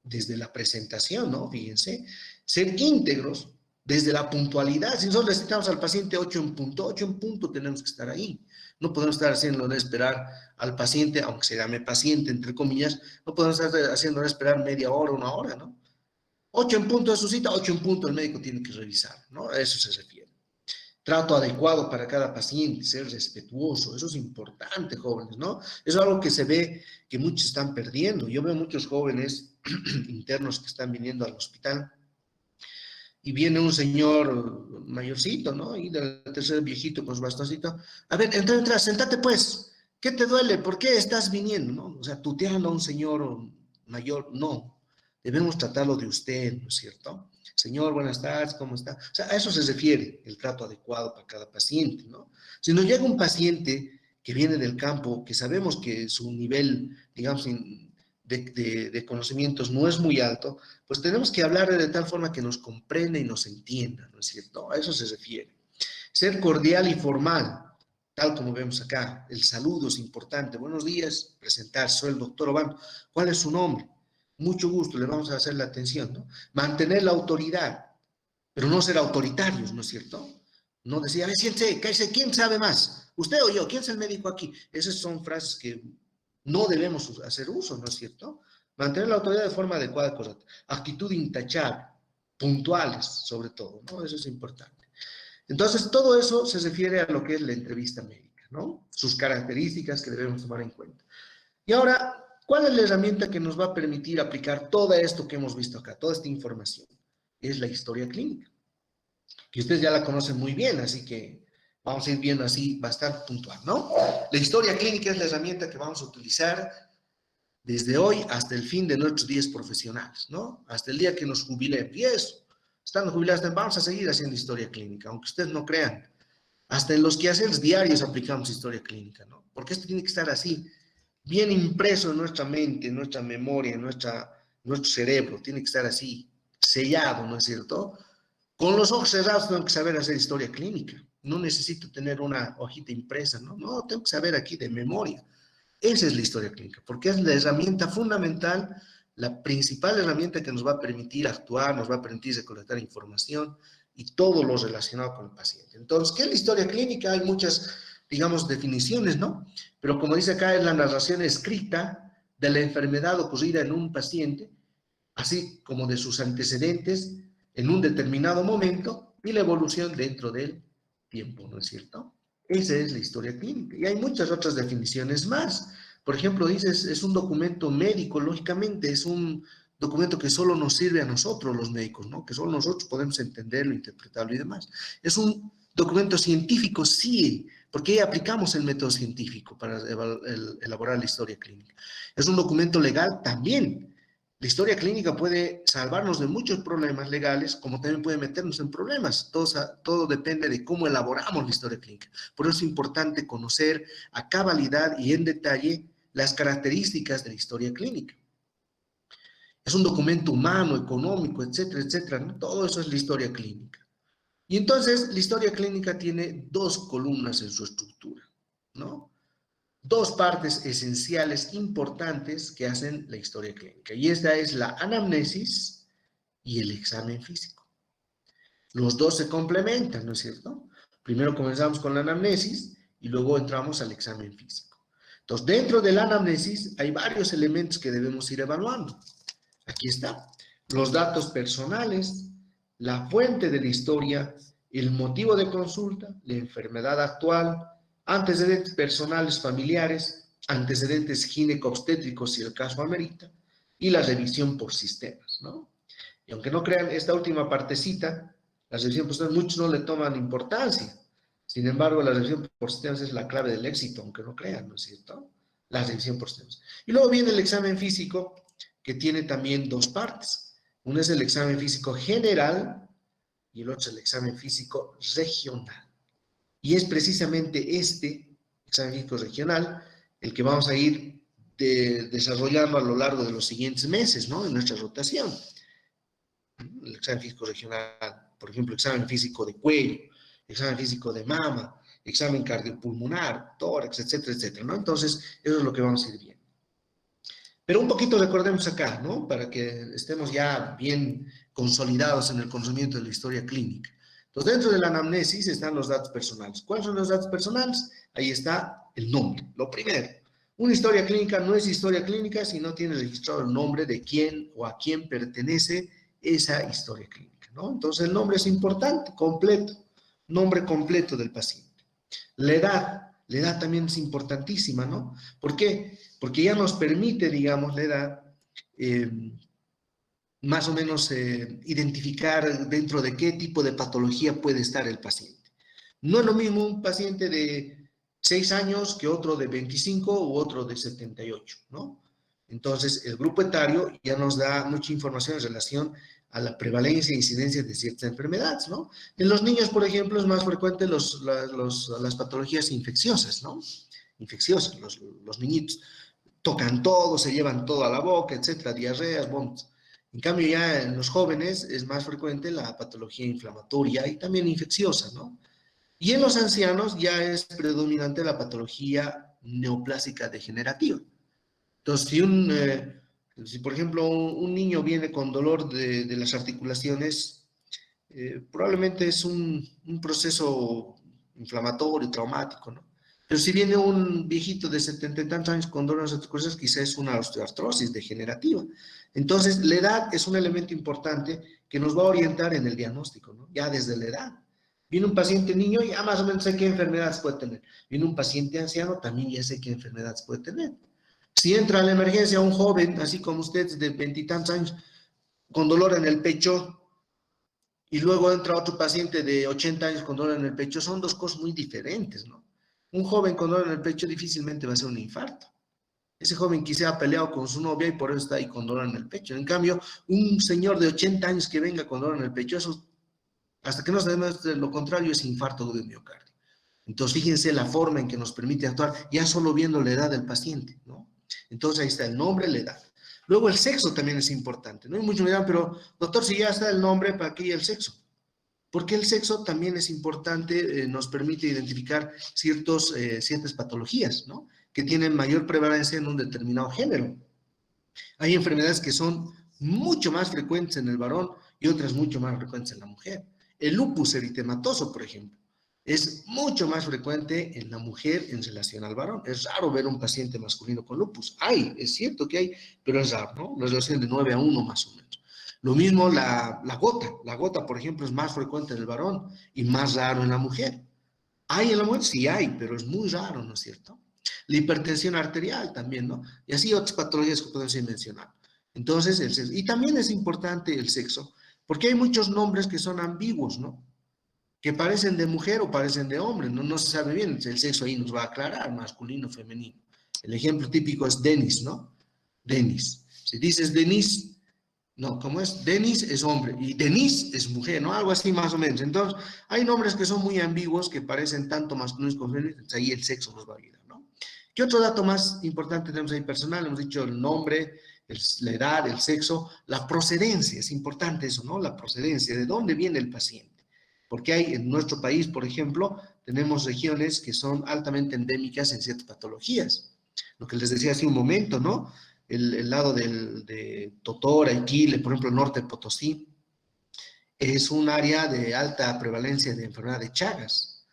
desde la presentación, ¿no? Fíjense, ser íntegros desde la puntualidad. Si nosotros necesitamos al paciente 8 en punto tenemos que estar ahí. No podemos estar haciéndole esperar al paciente, aunque se llame paciente, entre comillas, no podemos estar haciéndole esperar media hora, una hora, ¿no? 8 en punto de su cita, 8 en punto el médico tiene que revisar, ¿no? A eso se refiere. Trato adecuado para cada paciente, ser respetuoso, eso es importante, jóvenes, ¿no? Eso es algo que se ve que muchos están perdiendo. Yo veo muchos jóvenes internos que están viniendo al hospital y viene un señor mayorcito, ¿no? Y del tercer viejito con su bastoncito. A ver, entra, sentate pues. ¿Qué te duele? ¿Por qué estás viniendo? ¿No? O sea, tuteando a un señor mayor, no. Debemos tratarlo de usted, ¿no es cierto? Señor, buenas tardes, ¿cómo está? O sea, a eso se refiere el trato adecuado para cada paciente, ¿no? Si nos llega un paciente que viene del campo, que sabemos que su nivel, digamos, de conocimientos no es muy alto, pues tenemos que hablar de tal forma que nos comprenda y nos entienda, ¿no es cierto? A eso se refiere. Ser cordial y formal, tal como vemos acá. El saludo es importante. Buenos días, presentarse. Soy el doctor Obando. ¿Cuál es su nombre? Mucho gusto, le vamos a hacer la atención, ¿no? Mantener la autoridad, pero no ser autoritarios, ¿no es cierto? No decir, a ver, siéntese, cállese, ¿quién sabe más? ¿Usted o yo? ¿Quién es el médico aquí? Esas son frases que no debemos hacer uso, ¿no es cierto? Mantener la autoridad de forma adecuada, correcta. Actitud intachable, puntuales, sobre todo, ¿no? Eso es importante. Entonces, todo eso se refiere a lo que es la entrevista médica, ¿no? Sus características que debemos tomar en cuenta. Y ahora, ¿cuál es la herramienta que nos va a permitir aplicar todo esto que hemos visto acá, toda esta información? Es la historia clínica, que ustedes ya la conocen muy bien, así que vamos a ir viendo así bastante puntual, ¿no? La historia clínica es la herramienta que vamos a utilizar desde hoy hasta el fin de nuestros días profesionales, ¿no? Hasta el día que nos jubilemos. Y eso, estando jubilados, vamos a seguir haciendo historia clínica, aunque ustedes no crean. Hasta en los quehaceres diarios aplicamos historia clínica, ¿no? Porque esto tiene que estar así, bien impreso en nuestra mente, en nuestra memoria, en nuestro cerebro, tiene que estar así, sellado, ¿no es cierto? Con los ojos cerrados tengo que saber hacer historia clínica. No necesito tener una hojita impresa, ¿no? No, tengo que saber aquí de memoria. Esa es la historia clínica, porque es la herramienta fundamental, la principal herramienta que nos va a permitir actuar, nos va a permitir recolectar información y todo lo relacionado con el paciente. Entonces, ¿qué es la historia clínica? Hay muchas, digamos, definiciones, ¿no? Pero como dice acá, es la narración escrita de la enfermedad ocurrida en un paciente, así como de sus antecedentes en un determinado momento y la evolución dentro del tiempo, ¿no es cierto? Esa es la historia clínica. Y hay muchas otras definiciones más. Por ejemplo, dices, es un documento médico, lógicamente, es un documento que solo nos sirve a nosotros los médicos, ¿no? Que solo nosotros podemos entenderlo, interpretarlo y demás. Es un documento científico, sí, porque ahí aplicamos el método científico para elaborar la historia clínica. Es un documento legal también. La historia clínica puede salvarnos de muchos problemas legales, como también puede meternos en problemas. Todo depende de cómo elaboramos la historia clínica. Por eso es importante conocer a cabalidad y en detalle las características de la historia clínica. es un documento humano, económico, etcétera, etcétera, ¿no? Todo eso es la historia clínica. Y entonces la historia clínica tiene dos columnas en su estructura, ¿no? Dos partes esenciales importantes que hacen la historia clínica. Y esta es la anamnesis y el examen físico. Los dos se complementan, ¿no es cierto? Primero comenzamos con la anamnesis y luego entramos al examen físico. Entonces, dentro de la anamnesis hay varios elementos que debemos ir evaluando. Aquí está. Los datos personales, la fuente de la historia, el motivo de consulta, la enfermedad actual, antecedentes personales familiares, antecedentes gineco-obstétricos si el caso amerita, y la revisión por sistemas, ¿no? Y aunque no crean, esta última partecita, la revisión por sistemas, muchos no le toman importancia. Sin embargo, la revisión por sistemas es la clave del éxito, aunque no crean, ¿no es cierto? La revisión por sistemas. Y luego viene el examen físico, que tiene también dos partes. Uno es el examen físico general y el otro es el examen físico regional. Y es precisamente este examen físico regional el que vamos a ir desarrollando a lo largo de los siguientes meses, ¿no? En nuestra rotación. El examen físico regional, por ejemplo, examen físico de cuello, examen físico de mama, examen cardiopulmonar, tórax, etcétera, etcétera, ¿no? Entonces, eso es lo que vamos a ir viendo. Pero un poquito recordemos acá, ¿no? Para que estemos ya bien consolidados en el conocimiento de la historia clínica. Entonces, dentro de la anamnesis están los datos personales. ¿Cuáles son los datos personales? Ahí está el nombre, lo primero. Una historia clínica no es historia clínica si no tiene registrado el nombre de quién o a quién pertenece esa historia clínica, ¿no? Entonces, el nombre es importante, completo, nombre completo del paciente. La edad también es importantísima, ¿no? ¿Por qué? Porque ya nos permite, digamos, la edad, más o menos identificar dentro de qué tipo de patología puede estar el paciente. No es lo mismo un paciente de 6 años que otro de 25 u otro de 78, ¿no? Entonces, el grupo etario ya nos da mucha información en relación a la prevalencia e incidencia de ciertas enfermedades, ¿no? En los niños, por ejemplo, es más frecuente las patologías infecciosas, ¿no? Infecciosas, los niñitos tocan todo, se llevan todo a la boca, etcétera, diarreas, vómitos. En cambio, ya en los jóvenes es más frecuente la patología inflamatoria y también infecciosa, ¿no? Y en los ancianos ya es predominante la patología neoplásica degenerativa. Entonces, si por ejemplo un niño viene con dolor de las articulaciones, probablemente es un proceso inflamatorio, traumático, ¿no? Pero si viene un viejito de 70 y tantos años con dolor en las articulaciones, quizás es una osteoartrosis degenerativa. Entonces, la edad es un elemento importante que nos va a orientar en el diagnóstico, ¿no? Ya desde la edad. Viene un paciente niño, ya más o menos sé qué enfermedades puede tener. Viene un paciente anciano, también ya sé qué enfermedades puede tener. Si entra a la emergencia un joven, así como usted, de 20 y tantos años, con dolor en el pecho, y luego entra otro paciente de 80 años con dolor en el pecho, son dos cosas muy diferentes, ¿no? Un joven con dolor en el pecho difícilmente va a ser un infarto. Ese joven quizá ha peleado con su novia y por eso está ahí con dolor en el pecho. En cambio, un señor de 80 años que venga con dolor en el pecho, eso, hasta que no se demuestre lo contrario, es infarto de miocardio. Entonces, fíjense la forma en que nos permite actuar, ya solo viendo la edad del paciente, ¿no? Entonces, ahí está el nombre, la edad. Luego, el sexo también es importante, ¿no? Y muchos me dirán, pero doctor, si ya está el nombre, ¿para qué el sexo? Porque el sexo también es importante, nos permite identificar ciertas patologías, ¿no? Que tienen mayor prevalencia en un determinado género. Hay enfermedades que son mucho más frecuentes en el varón y otras mucho más frecuentes en la mujer. El lupus eritematoso, por ejemplo, es mucho más frecuente en la mujer en relación al varón. Es raro ver un paciente masculino con lupus. Es cierto que hay, pero es raro, ¿no? La relación de 9 a 1 más o menos. Lo mismo la gota. La gota, por ejemplo, es más frecuente en el varón y más raro en la mujer. ¿Hay en la mujer? Sí hay, pero es muy raro, ¿no es cierto? La hipertensión arterial también, ¿no? Y así otras patologías que podemos ir mencionando. Entonces, el sexo. Y también es importante el sexo, porque hay muchos nombres que son ambiguos, ¿no? Que parecen de mujer o parecen de hombre, no se sabe bien, el sexo ahí nos va a aclarar, masculino, femenino. El ejemplo típico es Denis, ¿no? Denis. Si dices Denis, no, ¿cómo es? Denis es hombre y Denise es mujer, ¿no? Algo así más o menos. Entonces, hay nombres que son muy ambiguos, que parecen tanto masculinos como femeninos, entonces ahí el sexo nos va a ayudar, ¿no? ¿Qué otro dato más importante tenemos ahí personal? Hemos dicho el nombre, la edad, el sexo, la procedencia, es importante eso, ¿no? La procedencia, de dónde viene el paciente. Porque hay en nuestro país, por ejemplo, tenemos regiones que son altamente endémicas en ciertas patologías. Lo que les decía hace un momento, ¿no? El lado de Totora, Iquile, por ejemplo, el norte de Potosí, es un área de alta prevalencia de enfermedad de Chagas,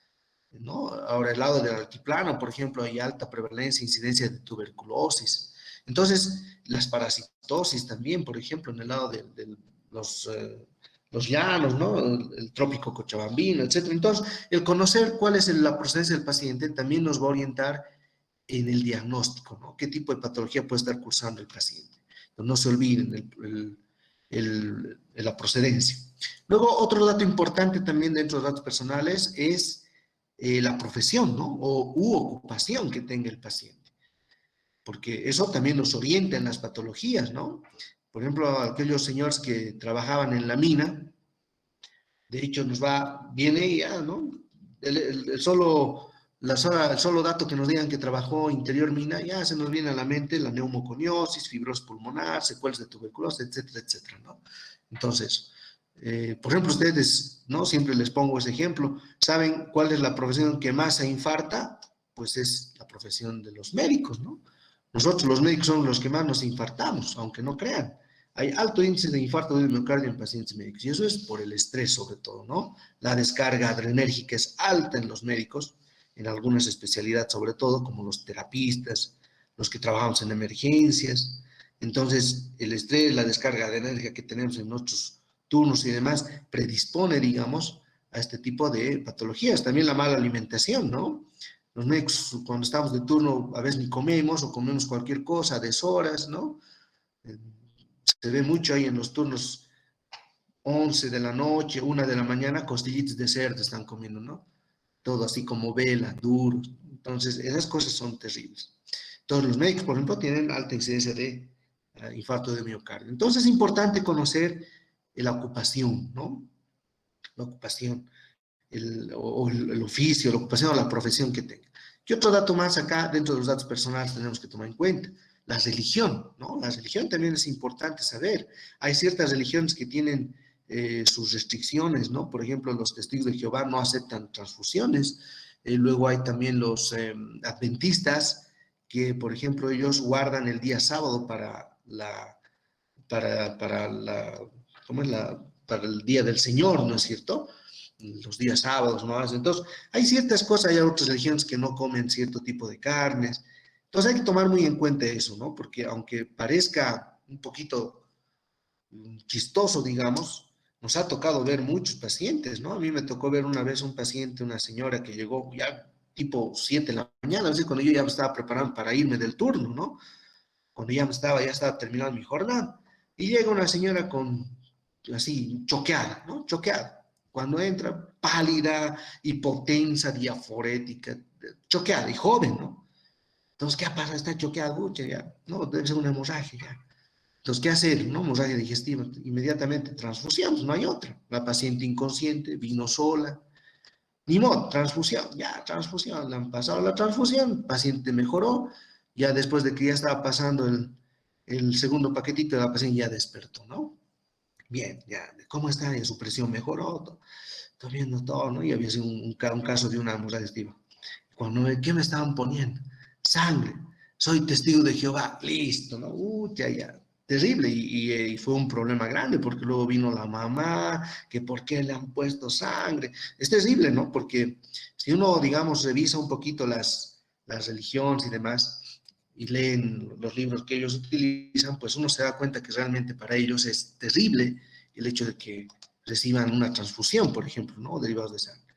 ¿no? Ahora, el lado del altiplano, por ejemplo, hay alta prevalencia, incidencia de tuberculosis. Entonces, las parasitosis también, por ejemplo, en el lado de los llanos, ¿no? El trópico cochabambino, etcétera. Entonces, el conocer cuál es la procedencia del paciente también nos va a orientar en el diagnóstico, ¿no? ¿Qué tipo de patología puede estar cursando el paciente? Entonces, no se olviden la procedencia. Luego, otro dato importante también dentro de los datos personales es la profesión, ¿no? U ocupación que tenga el paciente, porque eso también nos orienta en las patologías, ¿no? Por ejemplo, aquellos señores que trabajaban en la mina, de hecho viene ya, ¿no? El solo, el solo dato que nos digan que trabajó interior mina, ya se nos viene a la mente la neumoconiosis, fibrosis pulmonar, secuelas de tuberculosis, etcétera, etcétera, ¿no? Entonces, por ejemplo, ustedes, ¿no? Siempre les pongo ese ejemplo. ¿Saben cuál es la profesión que más se infarta? Pues es la profesión de los médicos, ¿no? Nosotros los médicos somos los que más nos infartamos, aunque no crean. Hay alto índice de infarto de miocardio en pacientes médicos y eso es por el estrés sobre todo, ¿no? La descarga adrenérgica es alta en los médicos, en algunas especialidades sobre todo, como los terapistas, los que trabajamos en emergencias. Entonces, el estrés, la descarga adrenérgica que tenemos en nuestros turnos y demás, predispone, digamos, a este tipo de patologías. También la mala alimentación, ¿no? Los médicos, cuando estamos de turno, a veces ni comemos o comemos cualquier cosa a deshoras, ¿no? Se ve mucho ahí en los turnos 11 de la noche, 1 de la mañana, costillitas de cerdo están comiendo, ¿no? Todo así como vela, duro. Entonces, esas cosas son terribles. Entonces, los médicos, por ejemplo, tienen alta incidencia de infarto de miocardio. Entonces, es importante conocer la ocupación, ¿no? La ocupación, el oficio, la ocupación o la profesión que tenga. Y otro dato más acá, dentro de los datos personales, tenemos que tomar en cuenta. La religión, ¿no? La religión también es importante saber. Hay ciertas religiones que tienen sus restricciones, ¿no? Por ejemplo, los testigos de Jehová no aceptan transfusiones. Luego hay también los adventistas que, por ejemplo, ellos guardan el día sábado para la, ¿cómo es la? Para el día del Señor, ¿no es cierto? Los días sábados, ¿no? Entonces, hay ciertas cosas, hay otras religiones que no comen cierto tipo de carnes. Entonces, hay que tomar muy en cuenta eso, ¿no? Porque aunque parezca un poquito chistoso, digamos, nos ha tocado ver muchos pacientes, ¿no? A mí me tocó ver una vez un paciente, una señora que llegó ya tipo 7 de la mañana, así cuando yo ya me estaba preparando para irme del turno, ¿no? Cuando ya estaba terminando mi jornada. Y llega una señora así, choqueada, ¿no? Choqueada. Cuando entra, pálida, hipotensa, diaforética, choqueada y joven, ¿no? Entonces, ¿qué pasa? Está choqueada, mucha ya. No, debe ser una hemorragia ya. Entonces, ¿qué hacer? ¿No? Hemorragia digestiva. Inmediatamente transfusión, pues no hay otra. La paciente inconsciente, vino sola. Ni modo, transfusión, ya, transfusión. Le han pasado la transfusión, el paciente mejoró. Ya después de que ya estaba pasando el segundo paquetito, la paciente ya despertó, ¿no? Bien, ya, ¿cómo está? Ya su presión mejoró, todo viendo todo, ¿no? Y había sido un caso de una hemorragia digestiva. ¿Qué me estaban poniendo? Sangre. Soy testigo de Jehová. Listo, ¿no? Ya. Terrible. Y fue un problema grande porque luego vino la mamá, que por qué le han puesto sangre. Es terrible, ¿no? Porque si uno, digamos, revisa un poquito las religiones y demás y leen los libros que ellos utilizan, pues uno se da cuenta que realmente para ellos es terrible el hecho de que reciban una transfusión, por ejemplo, ¿no? Derivados de sangre.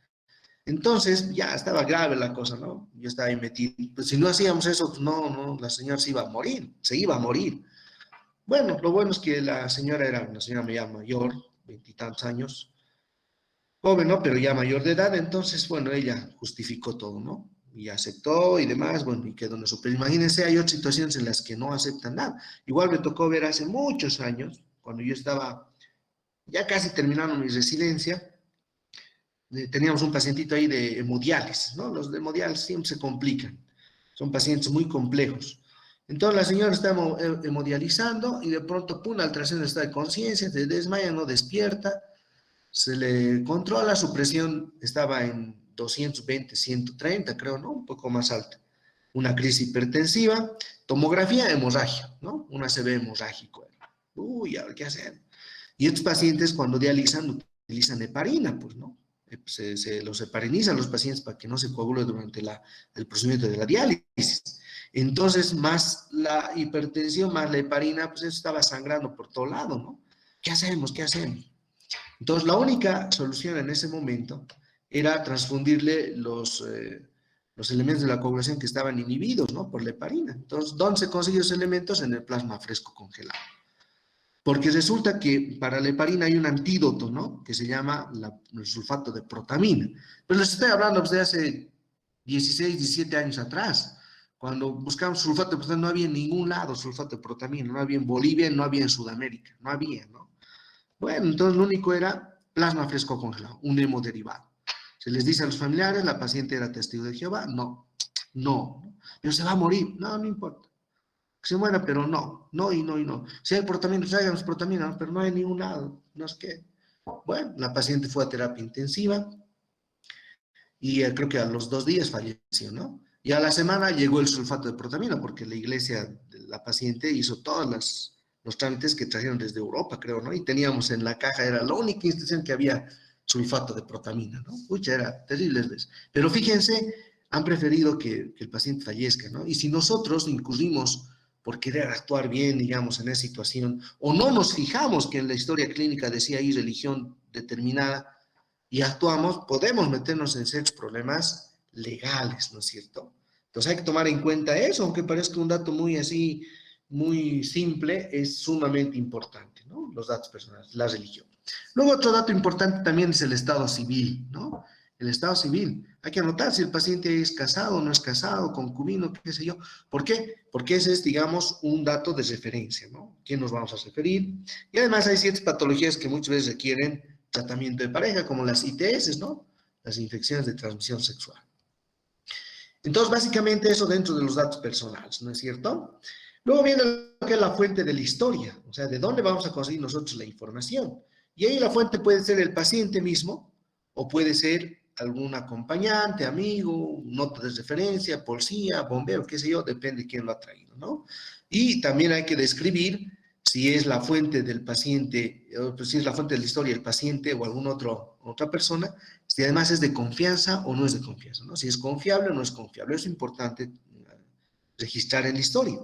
Entonces, ya estaba grave la cosa, ¿no? Yo estaba ahí metido. Pues si no hacíamos eso, pues no, la señora se iba a morir, se iba a morir. Bueno, lo bueno es que la señora era una señora ya mayor, 20 y tantos años, joven, ¿no? Pero ya mayor de edad, entonces, bueno, ella justificó todo, ¿no? Y aceptó y demás, bueno, y quedó en eso. Pero imagínense, hay otras situaciones en las que no aceptan nada. Igual me tocó ver hace muchos años, cuando yo estaba ya casi terminando mi residencia, teníamos un pacientito ahí de hemodiálisis, ¿no? Los de hemodiálisis siempre se complican, son pacientes muy complejos. Entonces la señora está hemodializando y de pronto, pum, alteración del estado de conciencia, se desmaya, no despierta, se le controla, su presión estaba en 220, 130, creo, ¿no? Un poco más alta. Una crisis hipertensiva, tomografía, hemorragia, ¿no? Un ACV hemorrágico. Uy, ¿ahora qué hacen? Y estos pacientes cuando dializan utilizan heparina, pues, ¿no? Se los heparinizan los pacientes para que no se coagule durante el procedimiento de la diálisis. Entonces, más la hipertensión, más la heparina, pues eso estaba sangrando por todo lado, ¿no? ¿Qué hacemos? ¿Qué hacemos? Entonces, la única solución en ese momento era transfundirle los elementos de la coagulación que estaban inhibidos, ¿no? Por la heparina. Entonces, ¿dónde se consiguen esos elementos? En el plasma fresco congelado. Porque resulta que para la heparina hay un antídoto, ¿no? Que se llama el sulfato de protamina. Pero les estoy hablando pues, de hace 16, 17 años atrás. Cuando buscamos sulfato de protamina, no había en ningún lado sulfato de protamina. No había en Bolivia, no había en Sudamérica. No había, ¿no? Bueno, entonces lo único era plasma fresco congelado, un hemoderivado. Se les dice a los familiares, la paciente era testigo de Jehová. No, no. Pero se va a morir. No, no importa. Que se muera, pero no, no y no y no. Si hay protamina, tráiganos protamina, pero no hay ningún lado, no es que. Bueno, la paciente fue a terapia intensiva y creo que a los 2 días falleció, ¿no? Y a la semana llegó el sulfato de protamina porque la iglesia de la paciente hizo todos los trámites que trajeron desde Europa, creo, ¿no? Y teníamos en la caja, era la única institución que había sulfato de protamina, ¿no? Pucha, era terrible. Pero fíjense, han preferido que el paciente fallezca, ¿no? Y si nosotros incurrimos por querer actuar bien, digamos, en esa situación, o no nos fijamos que en la historia clínica decía ahí religión determinada y actuamos, podemos meternos en serios problemas legales, ¿no es cierto? Entonces hay que tomar en cuenta eso, aunque parezca un dato muy así, muy simple, es sumamente importante, ¿no? Los datos personales, la religión. Luego otro dato importante también es el estado civil, ¿no? El estado civil. Hay que anotar si el paciente es casado o no es casado, concubino, qué sé yo. ¿Por qué? Porque ese es, digamos, un dato de referencia, ¿no? ¿Quién nos vamos a referir? Y además hay ciertas patologías que muchas veces requieren tratamiento de pareja, como las ITS, ¿no? Las infecciones de transmisión sexual. Entonces, básicamente eso dentro de los datos personales, ¿no es cierto? Luego viene lo que es la fuente de la historia, o sea, de dónde vamos a conseguir nosotros la información. Y ahí la fuente puede ser el paciente mismo o puede ser algún acompañante, amigo, nota de referencia, policía, bombero, qué sé yo, depende de quién lo ha traído, ¿no? Y también hay que describir si es la fuente del paciente, si es la fuente de la historia el paciente o alguna otra persona, si además es de confianza o no es de confianza, ¿no? Si es confiable o no es confiable. Eso es importante registrar en la historia.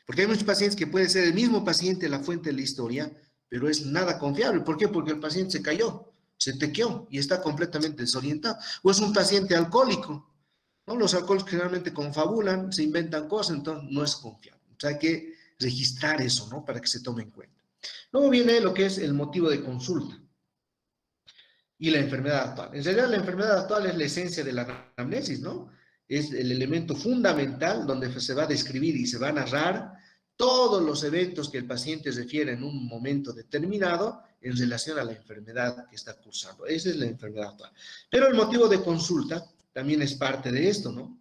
Porque hay muchos pacientes que puede ser el mismo paciente la fuente de la historia, pero es nada confiable. ¿Por qué? Porque el paciente se cayó, se tequeó y está completamente desorientado. O es un paciente alcohólico, ¿no? Los alcohólicos generalmente confabulan, se inventan cosas, entonces no es confiable. O sea, hay que registrar eso, ¿no? Para que se tome en cuenta. Luego viene lo que es el motivo de consulta y la enfermedad actual. En realidad, la enfermedad actual es la esencia de la anamnesis, ¿no? Es el elemento fundamental donde se va a describir y se va a narrar todos los eventos que el paciente refiere en un momento determinado en relación a la enfermedad que está cursando. Esa es la enfermedad actual. Pero el motivo de consulta también es parte de esto, ¿no?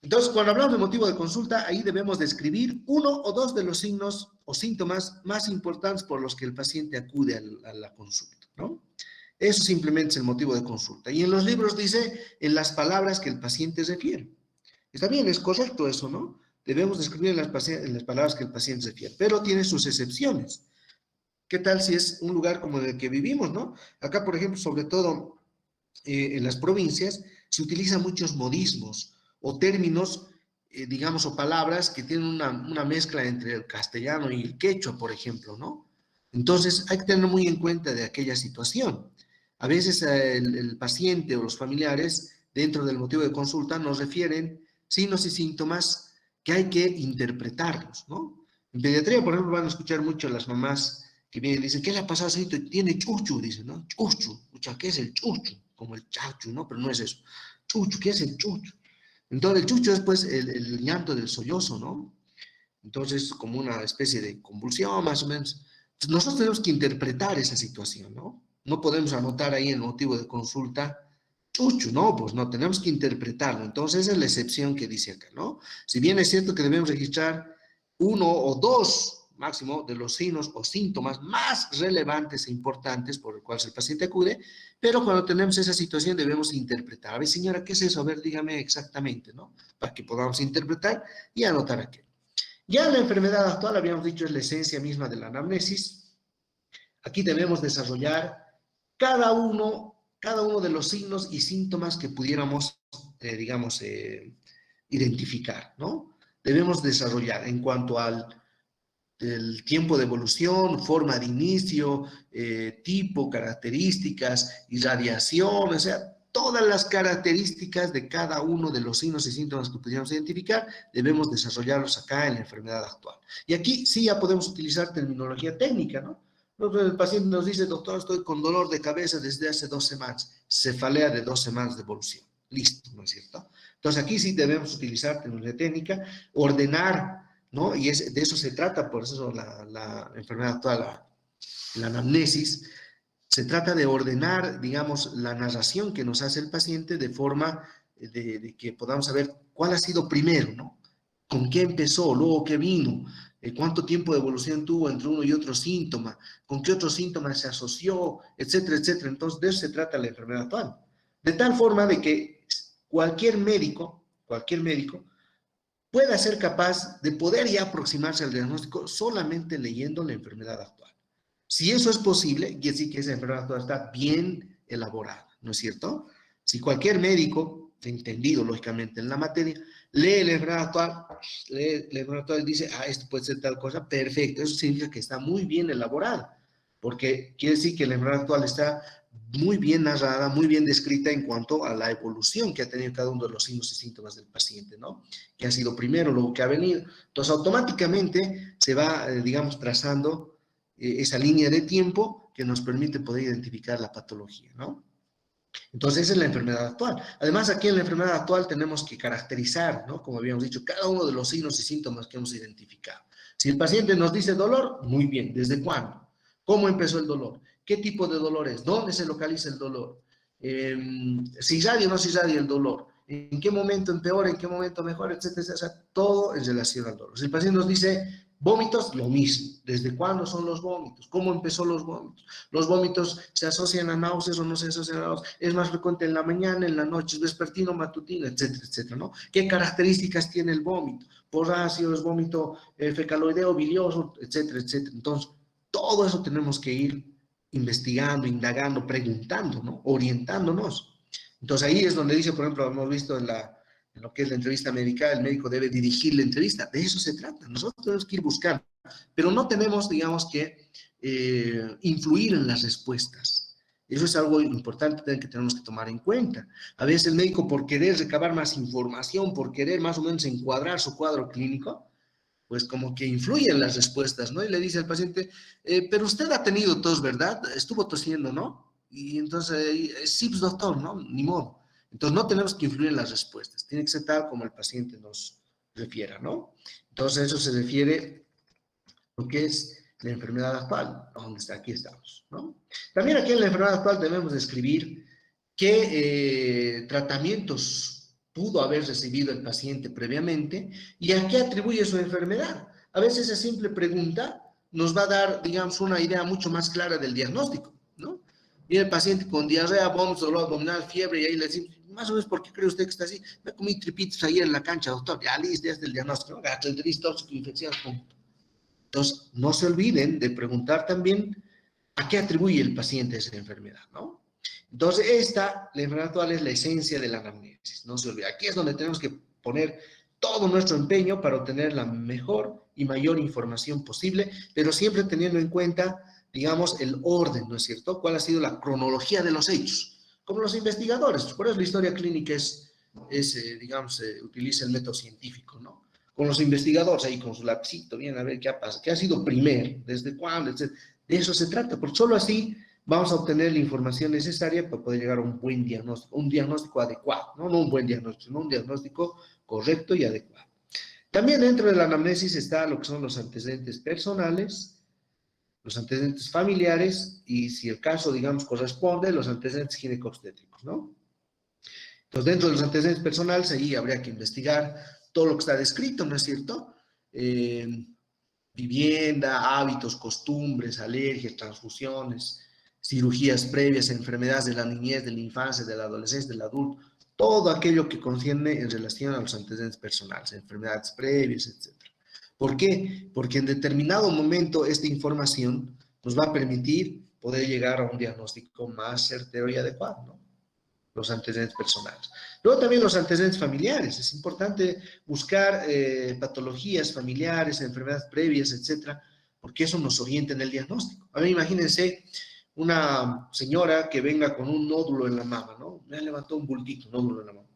Entonces, cuando hablamos de motivo de consulta, ahí debemos describir uno o dos de los signos o síntomas más importantes por los que el paciente acude a la consulta, ¿no? Eso simplemente es el motivo de consulta. Y en los libros dice en las palabras que el paciente refiere. Está bien, es correcto eso, ¿no? Debemos describir en las palabras que el paciente refiere, pero tiene sus excepciones. ¿Qué tal si es un lugar como el que vivimos, ¿no? Acá, por ejemplo, sobre todo en las provincias, se utilizan muchos modismos o términos, digamos, o palabras que tienen una mezcla entre el castellano y el quechua, por ejemplo, ¿no? Entonces, hay que tener muy en cuenta de aquella situación. A veces el paciente o los familiares, dentro del motivo de consulta, nos refieren signos y síntomas que hay que interpretarlos, ¿no? En pediatría, por ejemplo, van a escuchar mucho a las mamás que vienen y dicen, ¿qué le ha pasado a ese? Tiene chuchu, dicen, ¿no? Chuchu, ¿qué es el chuchu? Como el chachu, ¿no? Pero no es eso. Chuchu, ¿qué es el chuchu? Entonces, el chuchu es, pues, el llanto del sollozo, ¿no? Entonces, como una especie de convulsión, más o menos. Entonces, nosotros tenemos que interpretar esa situación, ¿no? No podemos anotar ahí el motivo de consulta Chucho, no, pues no, tenemos que interpretarlo. Entonces, esa es la excepción que dice acá, ¿no? Si bien es cierto que debemos registrar uno o dos máximo de los signos o síntomas más relevantes e importantes por los cuales el paciente acude, pero cuando tenemos esa situación debemos interpretar. A ver, señora, ¿qué es eso? A ver, dígame exactamente, ¿no? Para que podamos interpretar y anotar aquí. Ya la enfermedad actual, habíamos dicho, es la esencia misma de la anamnesis. Aquí debemos desarrollar cada uno de los signos y síntomas que pudiéramos, digamos, identificar, ¿no? Debemos desarrollar en cuanto al el tiempo de evolución, forma de inicio, tipo, características, irradiación, o sea, todas las características de cada uno de los signos y síntomas que pudiéramos identificar, debemos desarrollarlos acá en la enfermedad actual. Y aquí sí ya podemos utilizar terminología técnica, ¿no? El paciente nos dice, doctor, estoy con dolor de cabeza desde hace 2 semanas, cefalea de 2 semanas de evolución. Listo, ¿no es cierto? Entonces aquí sí debemos utilizar terminología técnica, ordenar, ¿no? Y de eso se trata, por eso la enfermedad actual, la anamnesis, se trata de ordenar, digamos, la narración que nos hace el paciente de forma de que podamos saber cuál ha sido primero, ¿no? Con qué empezó, luego qué vino, cuánto tiempo de evolución tuvo entre uno y otro síntoma, con qué otro síntoma se asoció, etcétera, etcétera. Entonces, de eso se trata la enfermedad actual. De tal forma de que cualquier médico, pueda ser capaz de poder ya aproximarse al diagnóstico solamente leyendo la enfermedad actual. Si eso es posible, quiere decir que esa enfermedad actual está bien elaborada, ¿no es cierto? Si cualquier médico, entendido lógicamente en la materia, lee la enfermedad actual, lee la enfermedad actual y dice, esto puede ser tal cosa, perfecto, eso significa que está muy bien elaborada, porque quiere decir que la enfermedad actual está muy bien narrada, muy bien descrita en cuanto a la evolución que ha tenido cada uno de los signos y síntomas del paciente, ¿no? Que ha sido primero, luego que ha venido. Entonces, automáticamente se va, digamos, trazando esa línea de tiempo que nos permite poder identificar la patología, ¿no? Entonces, esa es la enfermedad actual. Además, aquí en la enfermedad actual tenemos que caracterizar, ¿no? Como habíamos dicho, cada uno de los signos y síntomas que hemos identificado. Si el paciente nos dice dolor, muy bien. ¿Desde cuándo? ¿Cómo empezó el dolor? ¿Qué tipo de dolor es? ¿Dónde se localiza el dolor? Si irradia o no se irradia el dolor. ¿En qué momento empeora? ¿En qué momento mejora? Etcétera. O sea, todo en relación al dolor. Si el paciente nos dice vómitos, lo mismo. ¿Desde cuándo son los vómitos? ¿Cómo empezó los vómitos? ¿Los vómitos se asocian a náuseas o no se asocian a náuseas? ¿Es más frecuente en la mañana, en la noche, es vespertino, matutino, etcétera, etcétera, ¿no? ¿Qué características tiene el vómito? Porráceo, es vómito fecaloideo, bilioso, etcétera, etcétera. Entonces, todo eso tenemos que ir investigando, indagando, preguntando, ¿no? Orientándonos. Entonces ahí es donde dice, por ejemplo, hemos visto en lo que es la entrevista médica, el médico debe dirigir la entrevista. De eso se trata. Nosotros tenemos que ir buscando, pero no tenemos, digamos, que influir en las respuestas. Eso es algo importante que tenemos que tomar en cuenta. A veces el médico, por querer recabar más información, por querer más o menos encuadrar su cuadro clínico, pues como que influye en las respuestas, ¿no? Y le dice al paciente, pero usted ha tenido tos, ¿verdad? Estuvo tosiendo, ¿no? Y entonces, sí, pues doctor, ¿no? Ni modo. Entonces no tenemos que influir en las respuestas, tiene que ser tal como el paciente nos refiera, ¿no? Entonces eso se refiere a lo que es la enfermedad actual, donde está, aquí estamos, ¿no? También aquí en la enfermedad actual debemos describir qué tratamientos pudo haber recibido el paciente previamente y a qué atribuye su enfermedad. A veces esa simple pregunta nos va a dar, digamos, una idea mucho más clara del diagnóstico, ¿no? Viene el paciente con diarrea, vómitos, dolor abdominal, fiebre, y ahí le decimos, más o menos, ¿por qué cree usted que está así? Me comí tripitos ayer en la cancha, doctor. Ya listo, ya está el diagnóstico, ¿no? Gastroenteritis, tóxico, infección, punto. Entonces, no se olviden de preguntar también a qué atribuye el paciente esa enfermedad, ¿no? Entonces, la enfermedad actual es la esencia de la anamnesis, no se olvide. Aquí es donde tenemos que poner todo nuestro empeño para obtener la mejor y mayor información posible, pero siempre teniendo en cuenta, digamos, el orden, ¿no es cierto? ¿Cuál ha sido la cronología de los hechos? Como los investigadores, por eso la historia clínica digamos, utiliza el método científico, ¿no? Con los investigadores ahí con su lapicito, bien a ver qué ha pasado, qué ha sido primero, desde cuándo, etc. De eso se trata, porque solo así vamos a obtener la información necesaria para poder llegar a un buen diagnóstico, un diagnóstico adecuado, no un buen diagnóstico, sino un diagnóstico correcto y adecuado. También dentro de la anamnesis está lo que son los antecedentes personales, los antecedentes familiares y, si el caso, digamos, corresponde, los antecedentes ginecobstétricos, ¿no? Entonces, dentro de los antecedentes personales, ahí habría que investigar todo lo que está descrito, ¿no es cierto? Vivienda, hábitos, costumbres, alergias, transfusiones, cirugías previas, enfermedades de la niñez, de la infancia, de la adolescencia, del adulto, todo aquello que concierne en relación a los antecedentes personales, enfermedades previas, etcétera. ¿Por qué? Porque en determinado momento esta información nos va a permitir poder llegar a un diagnóstico más certero y adecuado, ¿no? Los antecedentes personales. Luego también los antecedentes familiares. Es importante buscar patologías familiares, enfermedades previas, etcétera, porque eso nos orienta en el diagnóstico. A mí imagínense una señora que venga con un nódulo en la mama, ¿no? Me levantó un bultito, un nódulo en la mama.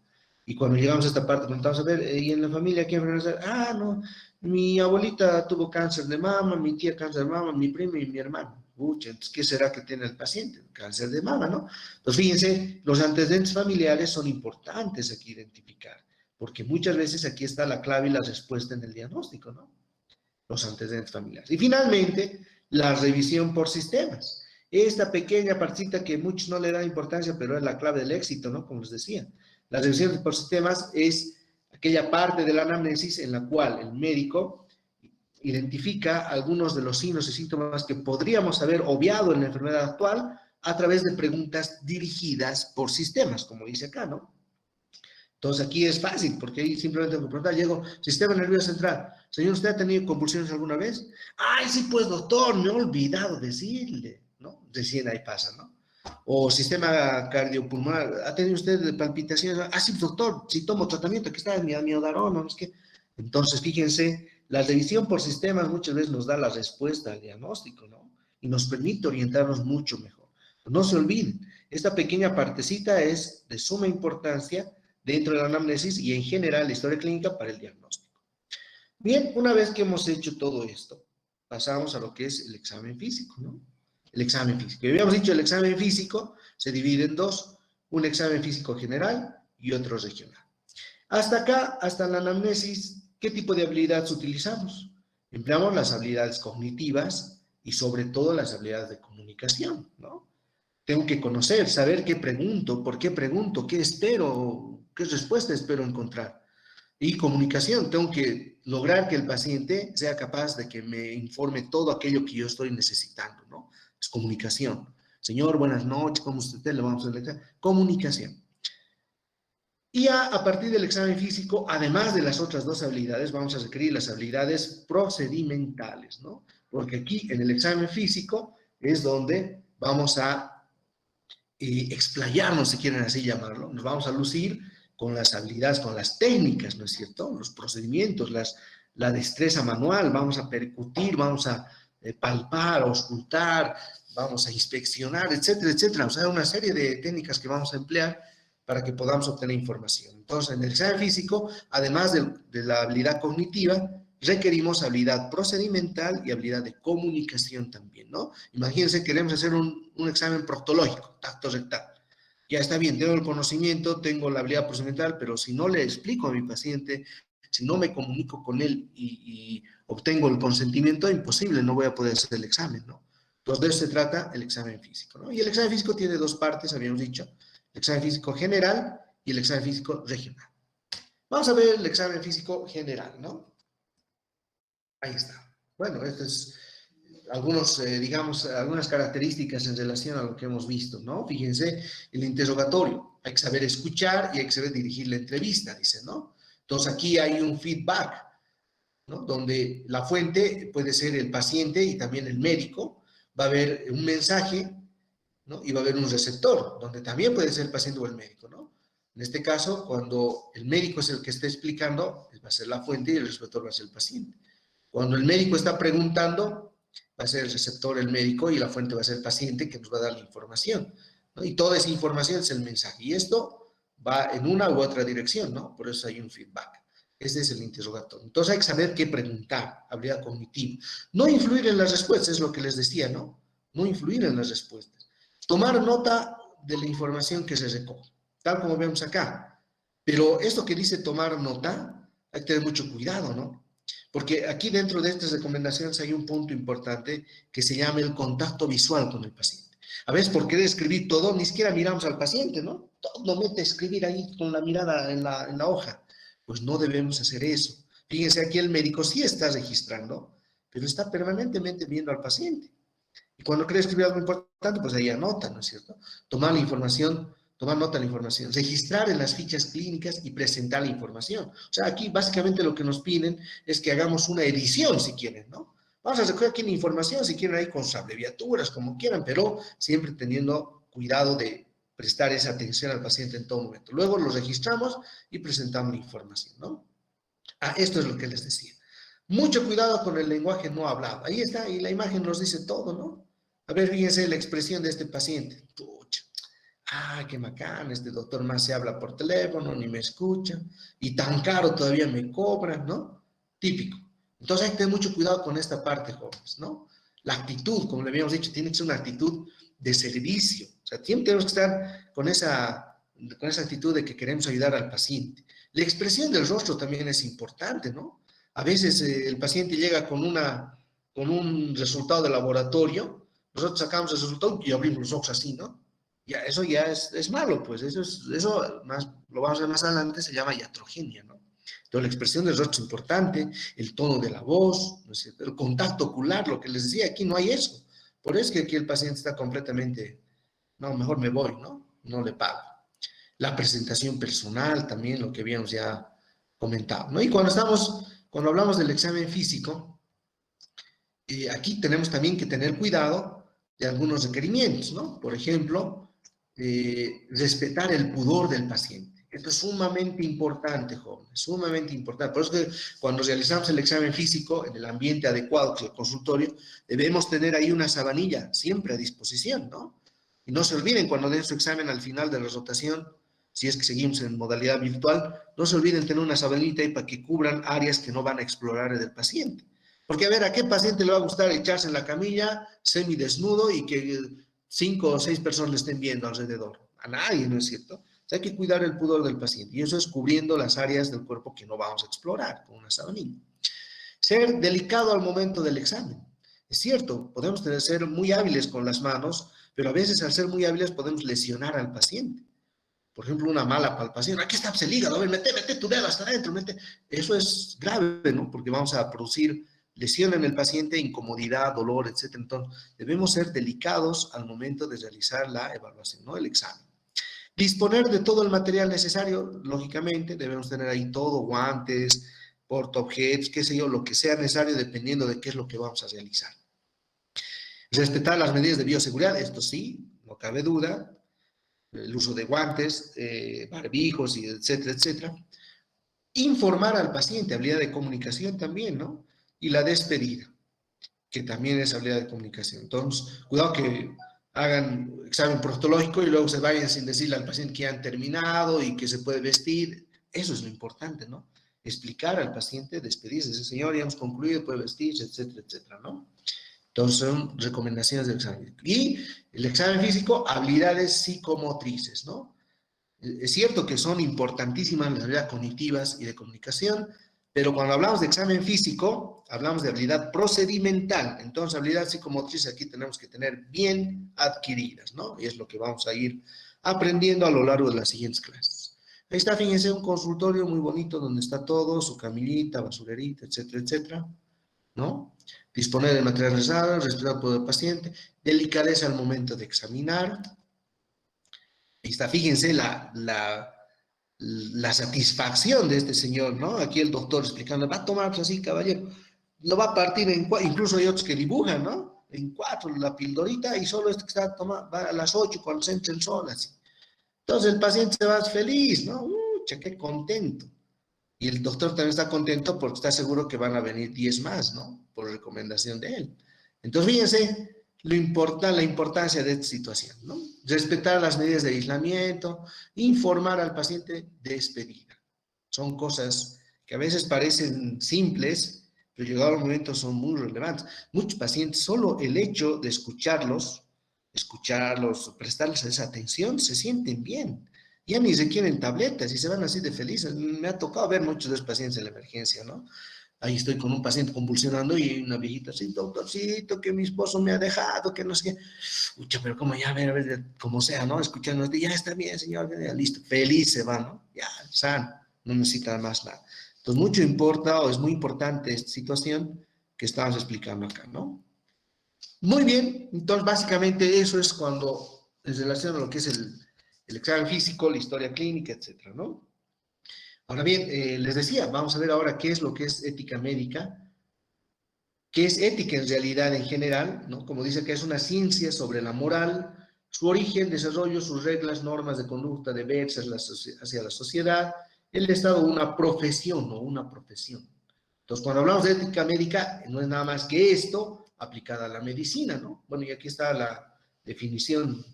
Y cuando llegamos a esta parte, preguntamos a ver, ¿y en la familia qué enfermedad? Ah, no, mi abuelita tuvo cáncer de mama, mi tía cáncer de mama, mi primo y mi hermano. Uy, entonces, ¿qué será que tiene el paciente? Cáncer de mama, ¿no? Entonces, fíjense, los antecedentes familiares son importantes aquí identificar, porque muchas veces aquí está la clave y la respuesta en el diagnóstico, ¿no? Los antecedentes familiares. Y finalmente, la revisión por sistemas. Esta pequeña partita que muchos no le dan importancia, pero es la clave del éxito, ¿no? Como les decía. La revisión por sistemas es aquella parte de la anamnesis en la cual el médico identifica algunos de los signos y síntomas que podríamos haber obviado en la enfermedad actual a través de preguntas dirigidas por sistemas, como dice acá, ¿no? Entonces aquí es fácil, porque ahí simplemente me preguntar, llego, sistema nervioso central. Señor, ¿usted ha tenido convulsiones alguna vez? Ay, sí, pues doctor, me he olvidado decirle, ¿no? Recién ahí pasa, ¿no? O sistema cardiopulmonar, ¿ha tenido usted palpitaciones? Ah, sí, doctor, sí tomo tratamiento, aquí está mi amiodarona, no es que. Entonces, fíjense, la revisión por sistemas muchas veces nos da la respuesta al diagnóstico, ¿no? Y nos permite orientarnos mucho mejor. No se olviden, esta pequeña partecita es de suma importancia dentro de la anamnesis y en general la historia clínica para el diagnóstico. Bien, una vez que hemos hecho todo esto, pasamos a lo que es el examen físico, ¿no? El examen físico. Y habíamos dicho, el examen físico se divide en dos, un examen físico general y otro regional. Hasta acá, hasta la anamnesis, ¿qué tipo de habilidades utilizamos? Empleamos las habilidades cognitivas y sobre todo las habilidades de comunicación, ¿no? Tengo que conocer, saber qué pregunto, qué espero, qué respuesta espero encontrar. Y comunicación, tengo que lograr que el paciente sea capaz de que me informe todo aquello que yo estoy necesitando, ¿no? Es comunicación. Señor, buenas noches, ¿cómo está usted? Le vamos a hacer comunicación. Y a partir del examen físico, además de las otras dos habilidades, vamos a requerir las habilidades procedimentales, ¿no? Porque aquí en el examen físico es donde vamos a explayarnos, si quieren así llamarlo, nos vamos a lucir con las habilidades, con las técnicas, ¿no es cierto? Los procedimientos, la destreza manual, vamos a percutir, vamos a palpar, auscultar, vamos a inspeccionar, etcétera, etcétera. O sea, una serie de técnicas que vamos a emplear para que podamos obtener información. Entonces, en el examen físico, además de la habilidad cognitiva, requerimos habilidad procedimental y habilidad de comunicación también, ¿no? Imagínense, queremos hacer un examen proctológico, tacto rectal. Ya está bien, tengo el conocimiento, tengo la habilidad procedimental, pero si no le explico a mi paciente, si no me comunico con él y obtengo el consentimiento, imposible, no voy a poder hacer el examen, ¿no? Entonces, de eso se trata el examen físico, ¿no? Y el examen físico tiene dos partes, habíamos dicho, el examen físico general y el examen físico regional. Vamos a ver el examen físico general, ¿no? Ahí está. Bueno, esto es algunos, digamos, algunas características en relación a lo que hemos visto, ¿no? Fíjense, el interrogatorio. Hay que saber escuchar y hay que saber dirigir la entrevista, dice, ¿no? Entonces aquí hay un feedback, ¿no? Donde la fuente puede ser el paciente y también el médico. Va a haber un mensaje, ¿no? Y va a haber un receptor, donde también puede ser el paciente o el médico, ¿no? En este caso, cuando el médico es el que está explicando, va a ser la fuente y el receptor va a ser el paciente. Cuando el médico está preguntando, va a ser el receptor el médico y la fuente va a ser el paciente que nos va a dar la información, ¿no? Y toda esa información es el mensaje. Y esto va en una u otra dirección, ¿no? Por eso hay un feedback. Ese es el interrogatorio. Entonces hay que saber qué preguntar, habilidad cognitiva. No influir en las respuestas, es lo que les decía, ¿no? No influir en las respuestas. Tomar nota de la información que se recoge, tal como vemos acá. Pero esto que dice tomar nota, hay que tener mucho cuidado, ¿no? Porque aquí dentro de estas recomendaciones hay un punto importante que se llama el contacto visual con el paciente. A veces por querer escribir todo, ni siquiera miramos al paciente, ¿no? Todo lo mete a escribir ahí con la mirada en la hoja. Pues no debemos hacer eso. Fíjense, aquí el médico sí está registrando, pero está permanentemente viendo al paciente. Y cuando quiere escribir algo importante, pues ahí anota, ¿no es cierto? Tomar la información, tomar nota de la información, registrar en las fichas clínicas y presentar la información. O sea, aquí básicamente lo que nos piden es que hagamos una edición, si quieren, ¿no? Vamos a recoger aquí la información, si quieren, ahí con sus abreviaturas, como quieran, pero siempre teniendo cuidado de prestar esa atención al paciente en todo momento. Luego lo registramos y presentamos la información, ¿no? Ah, esto es lo que les decía. Mucho cuidado con el lenguaje no hablado. Ahí está, y la imagen nos dice todo, ¿no? A ver, fíjense la expresión de este paciente. Pucha, qué bacán, este doctor más se habla por teléfono, ni me escucha, y tan caro todavía me cobran, ¿no? Típico. Entonces hay que tener mucho cuidado con esta parte, jóvenes, ¿no? La actitud, como le habíamos dicho, tiene que ser una actitud de servicio. O sea, siempre tenemos que estar con esa actitud de que queremos ayudar al paciente. La expresión del rostro también es importante, ¿no? A veces el paciente llega con un resultado de laboratorio, nosotros sacamos el resultado y abrimos los ojos así, ¿no? Ya, eso ya es malo, pues eso más, lo vamos a ver más adelante, se llama iatrogenia, ¿no? Entonces, la expresión del rostro es importante, el tono de la voz, ¿no es cierto? El contacto ocular, lo que les decía, aquí no hay eso. Por eso es que aquí el paciente está completamente, no, mejor me voy, ¿no? No le pago. La presentación personal, también lo que habíamos ya comentado, ¿no? Y cuando hablamos del examen físico, aquí tenemos también que tener cuidado de algunos requerimientos, ¿no? Por ejemplo, respetar el pudor del paciente. Esto es sumamente importante, jóvenes, sumamente importante. Por eso que cuando realizamos el examen físico en el ambiente adecuado, que es el consultorio, debemos tener ahí una sabanilla siempre a disposición, ¿no? Y no se olviden cuando den su examen al final de la rotación, si es que seguimos en modalidad virtual, no se olviden tener una sabanita ahí para que cubran áreas que no van a explorar del paciente. Porque a ver, ¿a qué paciente le va a gustar echarse en la camilla semidesnudo y que 5 o 6 personas le estén viendo alrededor? A nadie, ¿no es cierto? O sea, hay que cuidar el pudor del paciente y eso es cubriendo las áreas del cuerpo que no vamos a explorar con una sabanilla. Ser delicado al momento del examen. Es cierto, podemos ser muy hábiles con las manos, pero a veces al ser muy hábiles podemos lesionar al paciente. Por ejemplo, una mala palpación. Aquí está el hígado, a ver, mete tu dedo hasta adentro, mete. Eso es grave, ¿no? Porque vamos a producir lesión en el paciente, incomodidad, dolor, etc. Entonces, debemos ser delicados al momento de realizar la evaluación, ¿no? El examen. Disponer de todo el material necesario, lógicamente, debemos tener ahí todo, guantes, portaobjetos, qué sé yo, lo que sea necesario dependiendo de qué es lo que vamos a realizar. Respetar las medidas de bioseguridad, esto sí, no cabe duda, el uso de guantes, barbijos, y etcétera, etcétera. Informar al paciente, habilidad de comunicación también, ¿no? Y la despedida, que también es habilidad de comunicación. Entonces, cuidado que hagan examen proctológico y luego se vayan sin decirle al paciente que ya han terminado y que se puede vestir. Eso es lo importante, ¿no? Explicar al paciente, despedirse, ese señor, ya hemos concluido, puede vestirse, etcétera, etcétera, ¿no? Entonces son recomendaciones del examen. Y el examen físico, habilidades psicomotrices, ¿no? Es cierto que son importantísimas las habilidades cognitivas y de comunicación, pero cuando hablamos de examen físico, hablamos de habilidad procedimental. Entonces, habilidad psicomotriz aquí tenemos que tener bien adquiridas, ¿no? Y es lo que vamos a ir aprendiendo a lo largo de las siguientes clases. Ahí está, fíjense, un consultorio muy bonito donde está todo, su camillita, basurerita, etcétera, etcétera, ¿no? Disponer de material necesario, respetar por el paciente, delicadeza al momento de examinar. Ahí está, fíjense la satisfacción de este señor, ¿no? Aquí el doctor explicando, va a tomar pues así, caballero, lo va a partir en cuatro, incluso hay otros que dibujan, ¿no? En 4, la pildorita, y solo este que está tomando, va a las 8 cuando se entra el sol, así. Entonces el paciente se va feliz, ¿no? Qué contento. Y el doctor también está contento porque está seguro que van a venir 10 más, ¿no? Por recomendación de él. Entonces, fíjense la importancia de esta situación, ¿no? Respetar las medidas de aislamiento, informar al paciente, despedida. Son cosas que a veces parecen simples, pero llegado al momento son muy relevantes. Muchos pacientes, solo el hecho de escucharlos, prestarles esa atención, se sienten bien. Ya ni requieren tabletas y se van así de felices. Me ha tocado ver muchos de los pacientes en la emergencia, ¿no? ahí estoy con un paciente convulsionando y una viejita, sí, doctorcito, que mi esposo me ha dejado, que no sé qué. Ucha, pero como ya, a ver, como sea, ¿no? Escuchando, ya está bien, señor, ya, listo, feliz se va, ¿no? Ya, sano, no necesita más nada. Entonces, mucho importa, o es muy importante esta situación que estamos explicando acá, ¿no? Muy bien, entonces básicamente eso es cuando, en relación a lo que es el examen físico, la historia clínica, etcétera, ¿no? Ahora bien, les decía, vamos a ver ahora qué es lo que es ética médica, qué es ética en realidad en general, ¿no? Como dice que es una ciencia sobre la moral, su origen, desarrollo, sus reglas, normas de conducta, deberes hacia la sociedad, el Estado, una profesión, ¿no? Una profesión. Entonces, cuando hablamos de ética médica, no es nada más que esto aplicada a la medicina, ¿no? Bueno, y aquí está la definición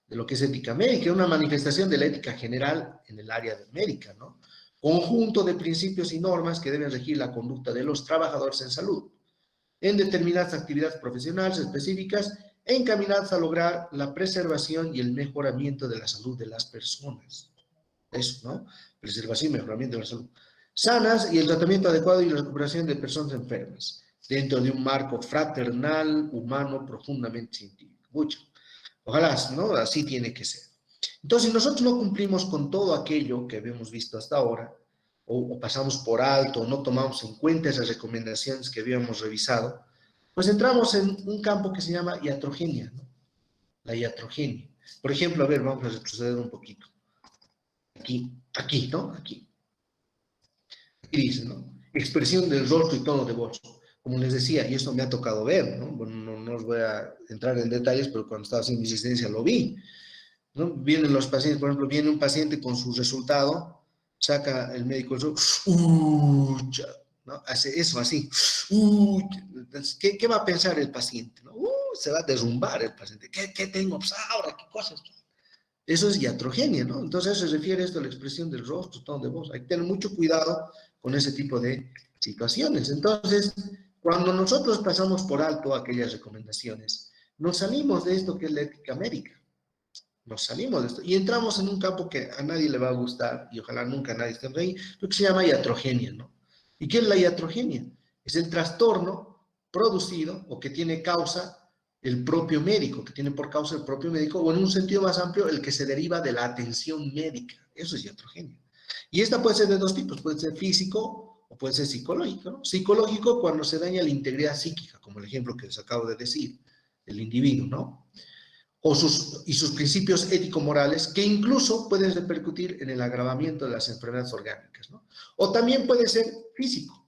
de lo que es ética médica, una manifestación de la ética general en el área médica, ¿no? Conjunto de principios y normas que deben regir la conducta de los trabajadores en salud, en determinadas actividades profesionales específicas e encaminadas a lograr la preservación y el mejoramiento de la salud de las personas. Eso, ¿no? Preservación y mejoramiento de la salud. Sanas y el tratamiento adecuado y la recuperación de personas enfermas, dentro de un marco fraternal, humano, profundamente científico. Mucho. Ojalá, ¿no? Así tiene que ser. Entonces, si nosotros no cumplimos con todo aquello que habíamos visto hasta ahora, o pasamos por alto, o no tomamos en cuenta esas recomendaciones que habíamos revisado, pues entramos en un campo que se llama iatrogenia, ¿no? La iatrogenia. Por ejemplo, a ver, vamos a retroceder un poquito. Aquí, ¿no? Aquí dice, ¿no? Expresión del rostro y tono de voz. Como les decía, y esto me ha tocado ver, ¿no? Bueno, no os voy a entrar en detalles, pero cuando estaba haciendo mi asistencia lo vi, ¿no? Vienen los pacientes, por ejemplo, viene un paciente con su resultado, saca el médico eso, ¿no? Hace eso así, entonces, ¿qué va a pensar el paciente? ¿No? Se va a derrumbar el paciente. ¿Qué tengo? Pues ahora, ¿qué cosas? Eso es iatrogenia, ¿no? Entonces se refiere esto a la expresión del rostro, tono de voz. Hay que tener mucho cuidado con ese tipo de situaciones. Entonces, cuando nosotros pasamos por alto aquellas recomendaciones, nos salimos de esto que es la ética médica. Nos salimos de esto y entramos en un campo que a nadie le va a gustar y ojalá nunca nadie esté ahí, lo que se llama iatrogenia, ¿no? ¿Y qué es la iatrogenia? Es el trastorno producido o que tiene causa el propio médico, que tiene por causa el propio médico, o en un sentido más amplio, el que se deriva de la atención médica. Eso es iatrogenia. Y esta puede ser de dos tipos, puede ser físico o puede ser psicológico, ¿no? Psicológico cuando se daña la integridad psíquica, como el ejemplo que les acabo de decir, del individuo, ¿no? Y sus principios ético-morales, que incluso pueden repercutir en el agravamiento de las enfermedades orgánicas, ¿no? O también puede ser físico,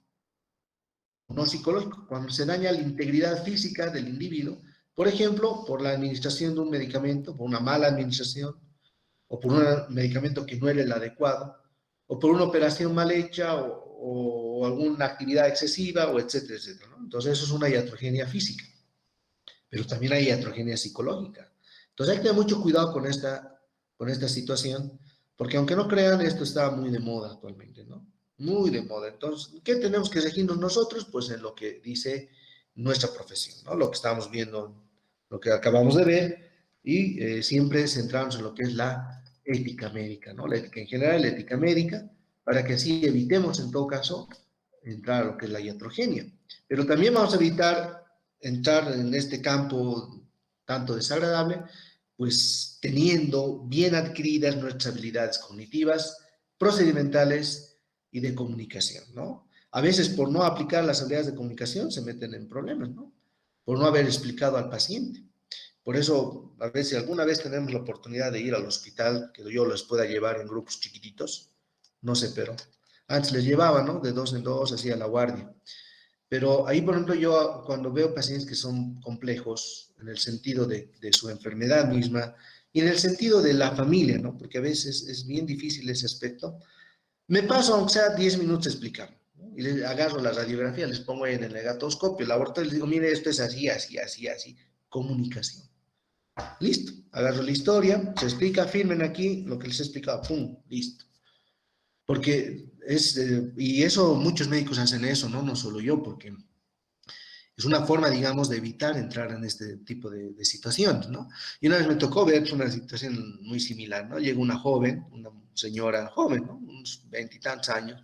no psicológico, cuando se daña la integridad física del individuo, por ejemplo, por la administración de un medicamento, por una mala administración, o por un medicamento que no era el adecuado, o por una operación mal hecha, o alguna actividad excesiva, o etcétera, etcétera, ¿no? Entonces eso es una iatrogenia física, pero también hay iatrogenia psicológica. Entonces hay que tener mucho cuidado con esta situación, porque aunque no crean, esto está muy de moda actualmente, ¿no? Muy de moda. Entonces, ¿qué tenemos que regirnos nosotros? Pues en lo que dice nuestra profesión, ¿no? Lo que estamos viendo, lo que acabamos de ver, y siempre centrarnos en lo que es la ética médica, ¿no? La ética en general, la ética médica, para que así evitemos, en todo caso, entrar a lo que es la iatrogenia. Pero también vamos a evitar entrar en este campo tanto desagradable, pues teniendo bien adquiridas nuestras habilidades cognitivas, procedimentales y de comunicación, ¿no? A veces por no aplicar las habilidades de comunicación se meten en problemas, ¿no? Por no haber explicado al paciente. Por eso, a veces, si alguna vez tenemos la oportunidad de ir al hospital, que yo les pueda llevar en grupos chiquititos, no sé, pero antes les llevaba, ¿no? De dos en dos, hacía la guardia. Pero ahí, por ejemplo, yo cuando veo pacientes que son complejos en el sentido de su enfermedad misma y en el sentido de la familia, ¿no? Porque a veces es bien difícil ese aspecto, me paso, aunque sea 10 minutos explicando, ¿no? Y les agarro la radiografía, les pongo ahí en el negatoscopio, el laboratorio, les digo, mire, esto es así, así, así, así. Comunicación. Listo. Agarro la historia, se explica, firmen aquí lo que les he explicado, pum, listo. Porque y eso muchos médicos hacen eso, ¿no? No solo yo, porque es una forma, digamos, de evitar entrar en este tipo de situaciones, ¿no? Y una vez me tocó ver una situación muy similar, ¿no? Llega una joven, una señora joven, ¿no? Unos 20 y tantos años,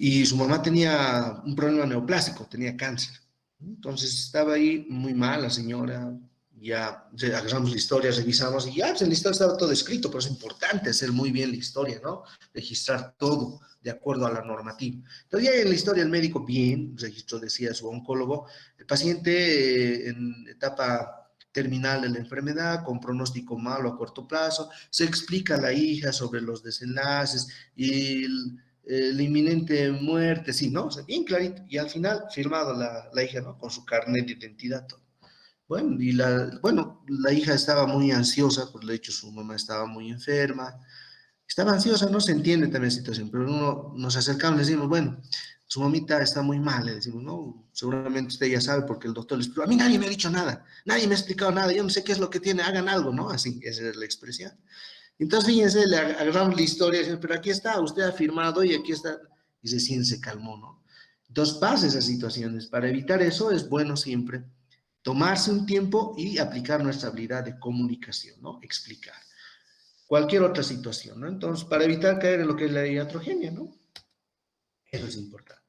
y su mamá tenía un problema neoplásico, tenía cáncer. Entonces estaba ahí muy mal la señora, ya agarramos la historia, revisamos y ya, pues en la historia estaba todo escrito, pero es importante hacer muy bien la historia, ¿no? Registrar todo de acuerdo a la normativa. Entonces ya en la historia el médico bien registró, decía su oncólogo, el paciente en etapa terminal de la enfermedad, con pronóstico malo a corto plazo, se explica a la hija sobre los desenlaces y la inminente muerte, sí, ¿no? O sea, bien clarito. Y al final, firmado la hija, ¿no? Con su carnet de identidad, todo. Bueno, la hija estaba muy ansiosa, por el hecho su mamá estaba muy enferma, estaba ansiosa, no se entiende también la situación, pero uno nos acercamos y le decimos, bueno, su mamita está muy mal, le decimos, no, seguramente usted ya sabe porque el doctor le explicó, a mí nadie me ha dicho nada, nadie me ha explicado nada, yo no sé qué es lo que tiene, hagan algo, ¿no? Así, esa es la expresión. Entonces, fíjense, le agarramos la historia, pero aquí está, usted ha firmado y aquí está, y recién se calmó, ¿no? Entonces, pasa esas situaciones. Para evitar eso es bueno siempre tomarse un tiempo y aplicar nuestra habilidad de comunicación, ¿no? Explicar. Cualquier otra situación, ¿no? Entonces, para evitar caer en lo que es la iatrogenia, ¿no? Eso es importante.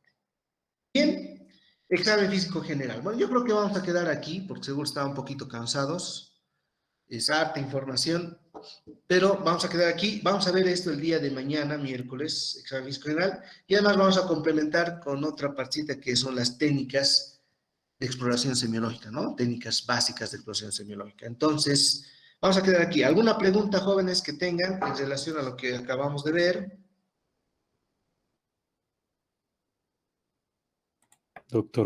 Bien, examen físico general. Bueno, yo creo que vamos a quedar aquí, porque seguro estaban un poquito cansados. Es harta información, pero vamos a quedar aquí. Vamos a ver esto el día de mañana, miércoles, examen físico general, y además vamos a complementar con otra partita que son las técnicas de exploración semiológica, ¿no? Técnicas básicas de exploración semiológica. Entonces, vamos a quedar aquí. ¿Alguna pregunta, jóvenes, que tengan en relación a lo que acabamos de ver? Doctor.